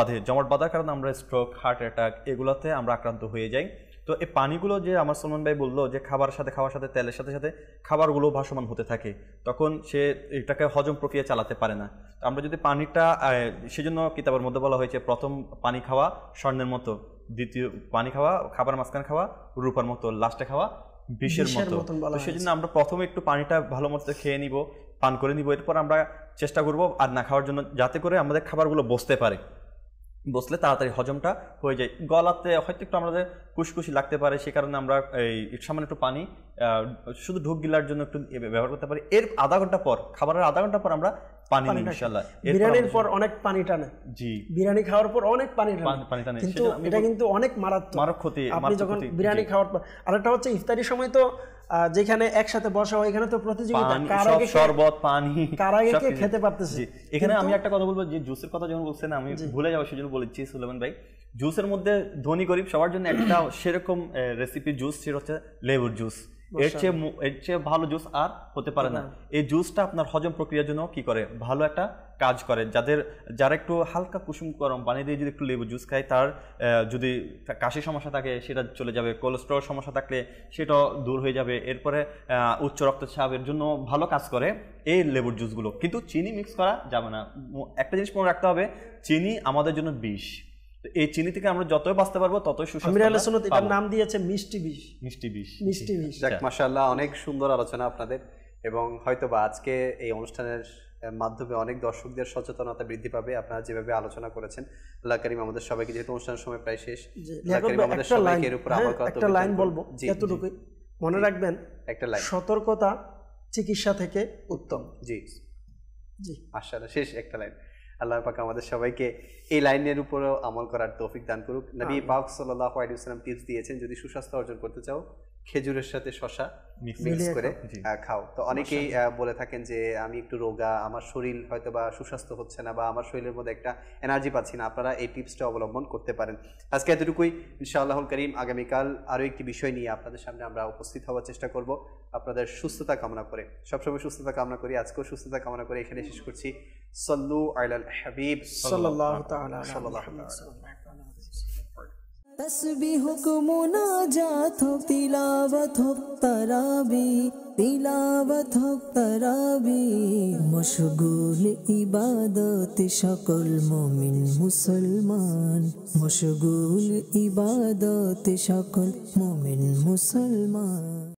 Speaker 3: বাঁধার কারণে আমরা স্ট্রোক, হার্ট অ্যাটাক এগুলোতে আমরা আক্রান্ত হয়ে যাই। তো এই পানিগুলো যে আমার সলমান ভাই বললো যে খাওয়ার সাথে তেলের সাথে সাথে খাবারগুলো ভাসমান হতে থাকে, তখন সে এটাকে হজম প্রক্রিয়া চালাতে পারে না। তো আমরা যদি পানিটা, সেজন্য কিতাবের মধ্যে বলা হয়েছে প্রথম পানি খাওয়া স্বর্ণের মতো, দ্বিতীয় পানি খাওয়া খাবার মাঝখানে খাওয়া রূপার মতো, লাস্টে খাওয়া বিষের মতো। তো সেই জন্য আমরা প্রথমে একটু পানিটা ভালো মতো খেয়ে নিব, পান করে নিব, এরপর আমরা চেষ্টা করব আর না খাওয়ার জন্য, যাতে করে আমাদের খাবারগুলো বসতে পারে, বসলে তাড়াতাড়ি হজমটা হয়ে যায়। গলাতে হয়তো একটু আমাদের কুশকুশি লাগতে পারে, সে কারণে আমরা এই সামান্য একটু পানি শুধু ঢোক গিলার জন্য একটু ব্যবহার করতে পারি। এর আধা ঘন্টা পর, খাবারের আধা ঘন্টা পর আমরা পানি নিই ইনশাআল্লাহ।
Speaker 9: বিরিয়ানির পর অনেক পানি টানে, বিরিয়ানি খাওয়ার পর অনেক পানি টানে, কিন্তু এটা কিন্তু অনেক মারাত্মক ক্ষতি আপনি যখন বিরিয়ানি খাওয়ার পর। আরেকটা হচ্ছে ইফতারির সময় তো যেখানে একসাথে বসা হয়, এখানে তো প্রতিযোগিতা,
Speaker 3: শরবত, পানি,
Speaker 9: কার আগে কে খেতে পারতেছে।
Speaker 3: এখানে আমি একটা কথা বলবো, যে জুসের কথা যখন বলছেন আমি ভুলে যাবো, সেজন্য বলেছি সুলেমান ভাই, জুসের মধ্যে ধনী গরিব সবার জন্য একটা সেরকম রেসিপি জুস, সেটা হচ্ছে লেবুর জুস। এর চেয়ে ভালো জুস আর হতে পারে না। এই জুসটা আপনার হজম প্রক্রিয়ার জন্য কি করে, ভালো একটা কাজ করে। যারা একটু হালকা কুসুম গরম পানি দিয়ে যদি একটু লেবু জুস খায়, তার যদি কাশির সমস্যা থাকে সেটা চলে যাবে, কোলেস্ট্রল সমস্যা থাকলে সেটাও দূর হয়ে যাবে। এরপরে উচ্চ রক্তচাপের জন্য ভালো কাজ করে এই লেবুর জুসগুলো। কিন্তু চিনি মিক্স করা যাবে না। একটা জিনিস মনে রাখতে হবে, চিনি আমাদের জন্য বিষ। এই চিনি থেকে আমরা যতই বাঁচতে পারবো ততই সুস্বাস্থ্য।
Speaker 9: এটার নাম দিয়েছে মিষ্টি বিষ।
Speaker 2: যাক, মাশাআল্লাহ, অনেক সুন্দর আলোচনা আপনাদের, এবং হয়তোবা আজকে এই অনুষ্ঠানের মাধ্যমে অনেক দর্শকদের সচেতনতা বৃদ্ধি পাবে। আপনারা যেভাবে আলোচনা করেছেন, আল্লাহ কারীম আমাদের সবাইকে, যেহেতু অনুষ্ঠানের সময় প্রায় শেষ, আল্লাহ কারীম আমাদের সবাইকে এর উপর আমল করার
Speaker 9: একটা লাইন বলবো, এতটুকুই মনে রাখবেন, একটা লাইন, সতর্কতা চিকিৎসা থেকে উত্তম।
Speaker 2: মাশাআল্লাহ, শেষ একটা লাইন। আল্লাহ পাক আমাদের সবাইকে এই লাইনের উপরও আমল করার তৌফিক দান করুক। নবী পাক সাল্লাল্লাহু আলাইহি ওয়াসাল্লাম টিপস দিয়েছেন, যদি সুস্বাস্থ্য অর্জন করতে চাও খেজুরের সাথে শসা মিক্স করে খাও। তো অনেকেই বলে থাকেন যে আমি একটু রোগা, আমার শরীর হয়তো বা সুস্বাস্থ্য হচ্ছে না, বা আমার শরীরের মধ্যে একটা এনার্জি পাচ্ছি না, আপনারা এই টিপসটা অবলম্বন করতে পারেন। আজকে এতটুকুই, ইনশাআল্লাহুল কারীম আগামীকাল আরও একটি বিষয় নিয়ে আপনাদের সামনে আমরা উপস্থিত হওয়ার চেষ্টা করব, আপনাদের সুস্থতা কামনা করে। সবসময় সুস্থতা কামনা করি, আজকেও সুস্থতা কামনা করে এখানে শেষ করছি। সাল্লু আলাল হাবিব সাল্লাল্লাহু তাআলা আলাইহি ওয়াসাল্লাম।
Speaker 1: तस्बीह को मुनाजात हो तिलावत हो तराबी तिलावत हो तराबी मशगुल इबादत सकल मोमिन मुसलमान मशगुल इबादत सकल मोमिन मुसलमान।